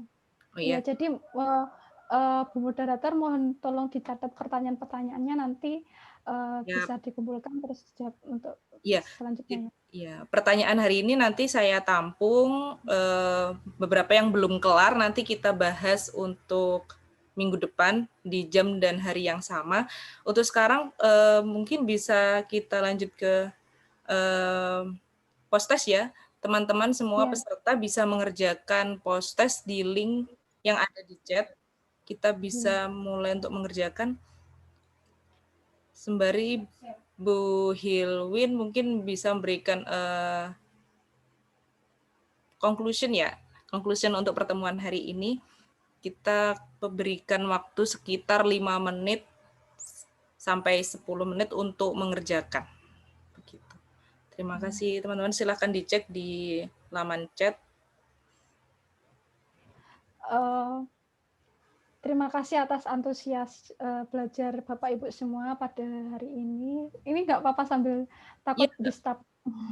Oh iya. Ya, jadi Bu Moderator mohon tolong dicatat pertanyaan-pertanyaannya nanti bisa dikumpulkan terus jawab untuk selanjutnya. Ya, pertanyaan hari ini nanti saya tampung beberapa yang belum kelar nanti kita bahas untuk minggu depan di jam dan hari yang sama. Untuk sekarang mungkin bisa kita lanjut ke post-test ya. Teman-teman semua peserta bisa mengerjakan post-test di link yang ada di chat. Kita bisa mulai untuk mengerjakan. Sembari Bu Hilwin mungkin bisa memberikan conclusion untuk pertemuan hari ini. Kita berikan waktu sekitar 5 menit sampai 10 menit untuk mengerjakan. Begitu. Terima kasih teman-teman, silakan dicek di laman chat. Terima kasih atas antusias belajar Bapak Ibu semua pada hari ini. Ini nggak apa-apa sambil takut di-stop.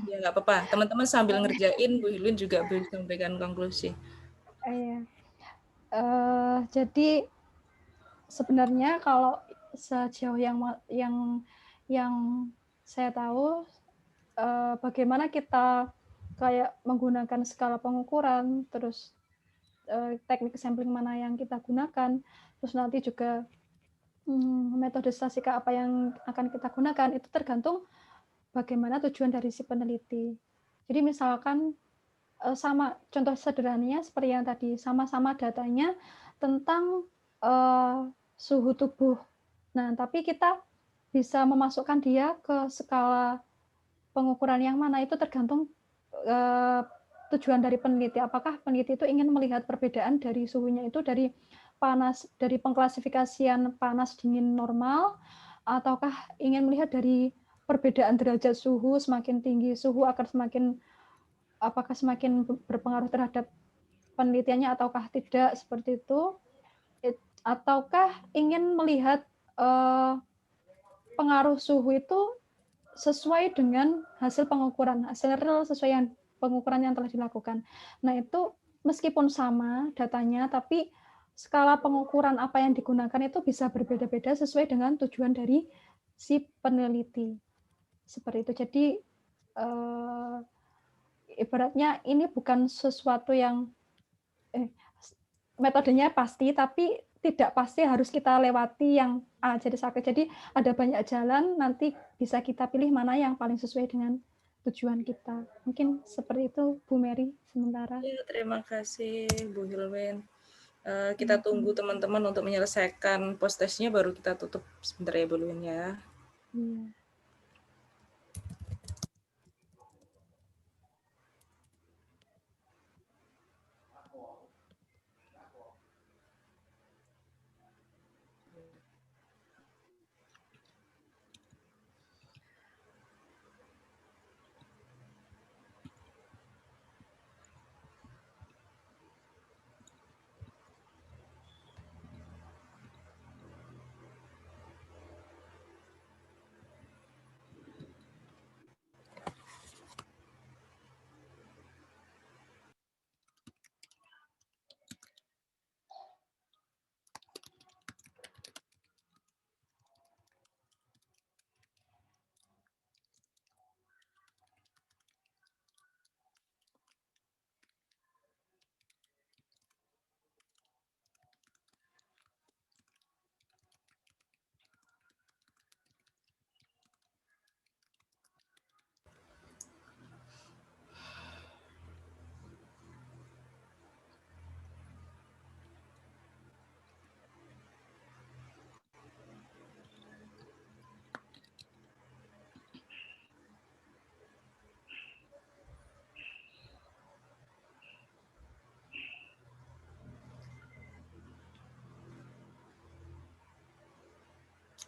Ya nggak apa-apa. Teman-teman sambil ngerjain, Bu Hilwin juga bisa memberikan konklusi. Iya. Jadi sebenarnya kalau sejauh yang saya tahu, bagaimana kita kayak menggunakan skala pengukuran, terus teknik sampling mana yang kita gunakan, terus nanti juga metode statistika apa yang akan kita gunakan, itu tergantung bagaimana tujuan dari si peneliti. Jadi misalkan sama contoh sederhananya seperti yang tadi, sama-sama datanya tentang suhu tubuh. Nah, tapi kita bisa memasukkan dia ke skala pengukuran yang mana, itu tergantung tujuan dari peneliti. Apakah peneliti itu ingin melihat perbedaan dari suhunya itu dari panas, dari pengklasifikasian panas dingin normal, ataukah ingin melihat dari perbedaan derajat suhu, semakin tinggi suhu akan apakah semakin berpengaruh terhadap penelitiannya ataukah tidak, seperti itu. Ataukah ingin melihat pengaruh suhu itu sesuai dengan hasil pengukuran, hasil real sesuai yang pengukuran yang telah dilakukan. Nah, itu meskipun sama datanya, tapi skala pengukuran apa yang digunakan itu bisa berbeda-beda sesuai dengan tujuan dari si peneliti. Seperti itu. Jadi ibaratnya ini bukan sesuatu yang metodenya pasti, tapi tidak pasti harus kita lewati yang A jadi sakit. Jadi ada banyak jalan, nanti bisa kita pilih mana yang paling sesuai dengan tujuan kita. Mungkin seperti itu, Bu Mary, sementara. Ya, terima kasih, Bu Hilwin. Kita tunggu teman-teman untuk menyelesaikan post-testnya, baru kita tutup sebentar ya, Bu Hilwin ya. Iya.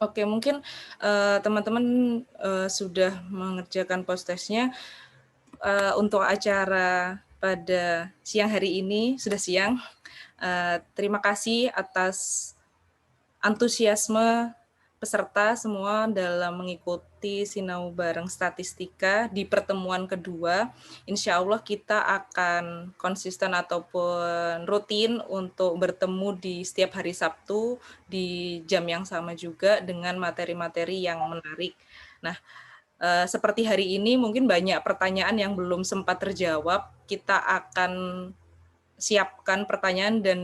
Oke, mungkin teman-teman sudah mengerjakan post-testnya. Untuk acara pada siang hari ini, sudah siang. Terima kasih atas antusiasme peserta semua dalam mengikuti Sinau Bareng Statistika di pertemuan kedua. Insya Allah kita akan konsisten ataupun rutin untuk bertemu di setiap hari Sabtu di jam yang sama juga dengan materi-materi yang menarik. Nah, seperti hari ini mungkin banyak pertanyaan yang belum sempat terjawab. Kita akan siapkan pertanyaan dan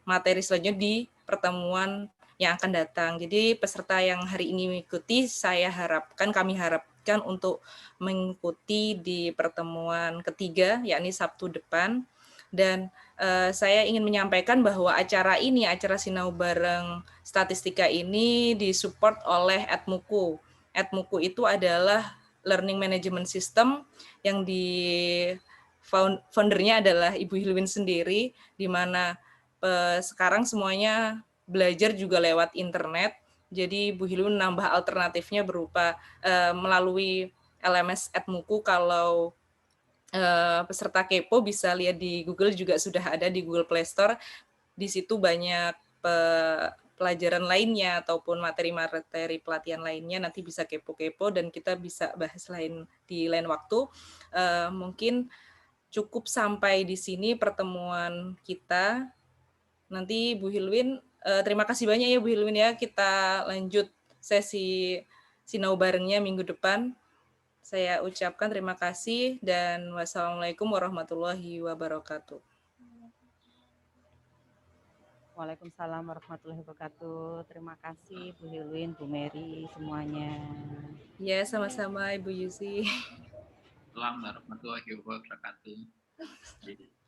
materi selanjutnya di pertemuan yang akan datang. Jadi peserta yang hari ini mengikuti, kami harapkan untuk mengikuti di pertemuan ketiga, yakni Sabtu depan. Dan saya ingin menyampaikan bahwa acara Sinau Bareng Statistika ini disupport oleh Edmuku. Edmuku itu adalah learning management system yang foundernya adalah Ibu Hilwin sendiri, di mana sekarang semuanya belajar juga lewat internet. Jadi Bu Hilwin nambah alternatifnya berupa melalui LMS Edmuku. Kalau peserta kepo bisa lihat di Google, juga sudah ada di Google Play Store. Di situ banyak pelajaran lainnya ataupun materi-materi pelatihan lainnya, nanti bisa kepo-kepo dan kita bisa bahas di lain waktu. Mungkin cukup sampai di sini pertemuan kita. Nanti Bu Hilwin, terima kasih banyak ya Bu Hilwin ya. Kita lanjut sesi Sinau Barengnya minggu depan. Saya ucapkan terima kasih dan wassalamualaikum warahmatullahi wabarakatuh. Waalaikumsalam warahmatullahi wabarakatuh. Terima kasih Bu Hilwin, Bu Mary, semuanya. Ya, sama-sama Ibu Yusi. Assalamualaikum warahmatullahi wabarakatuh.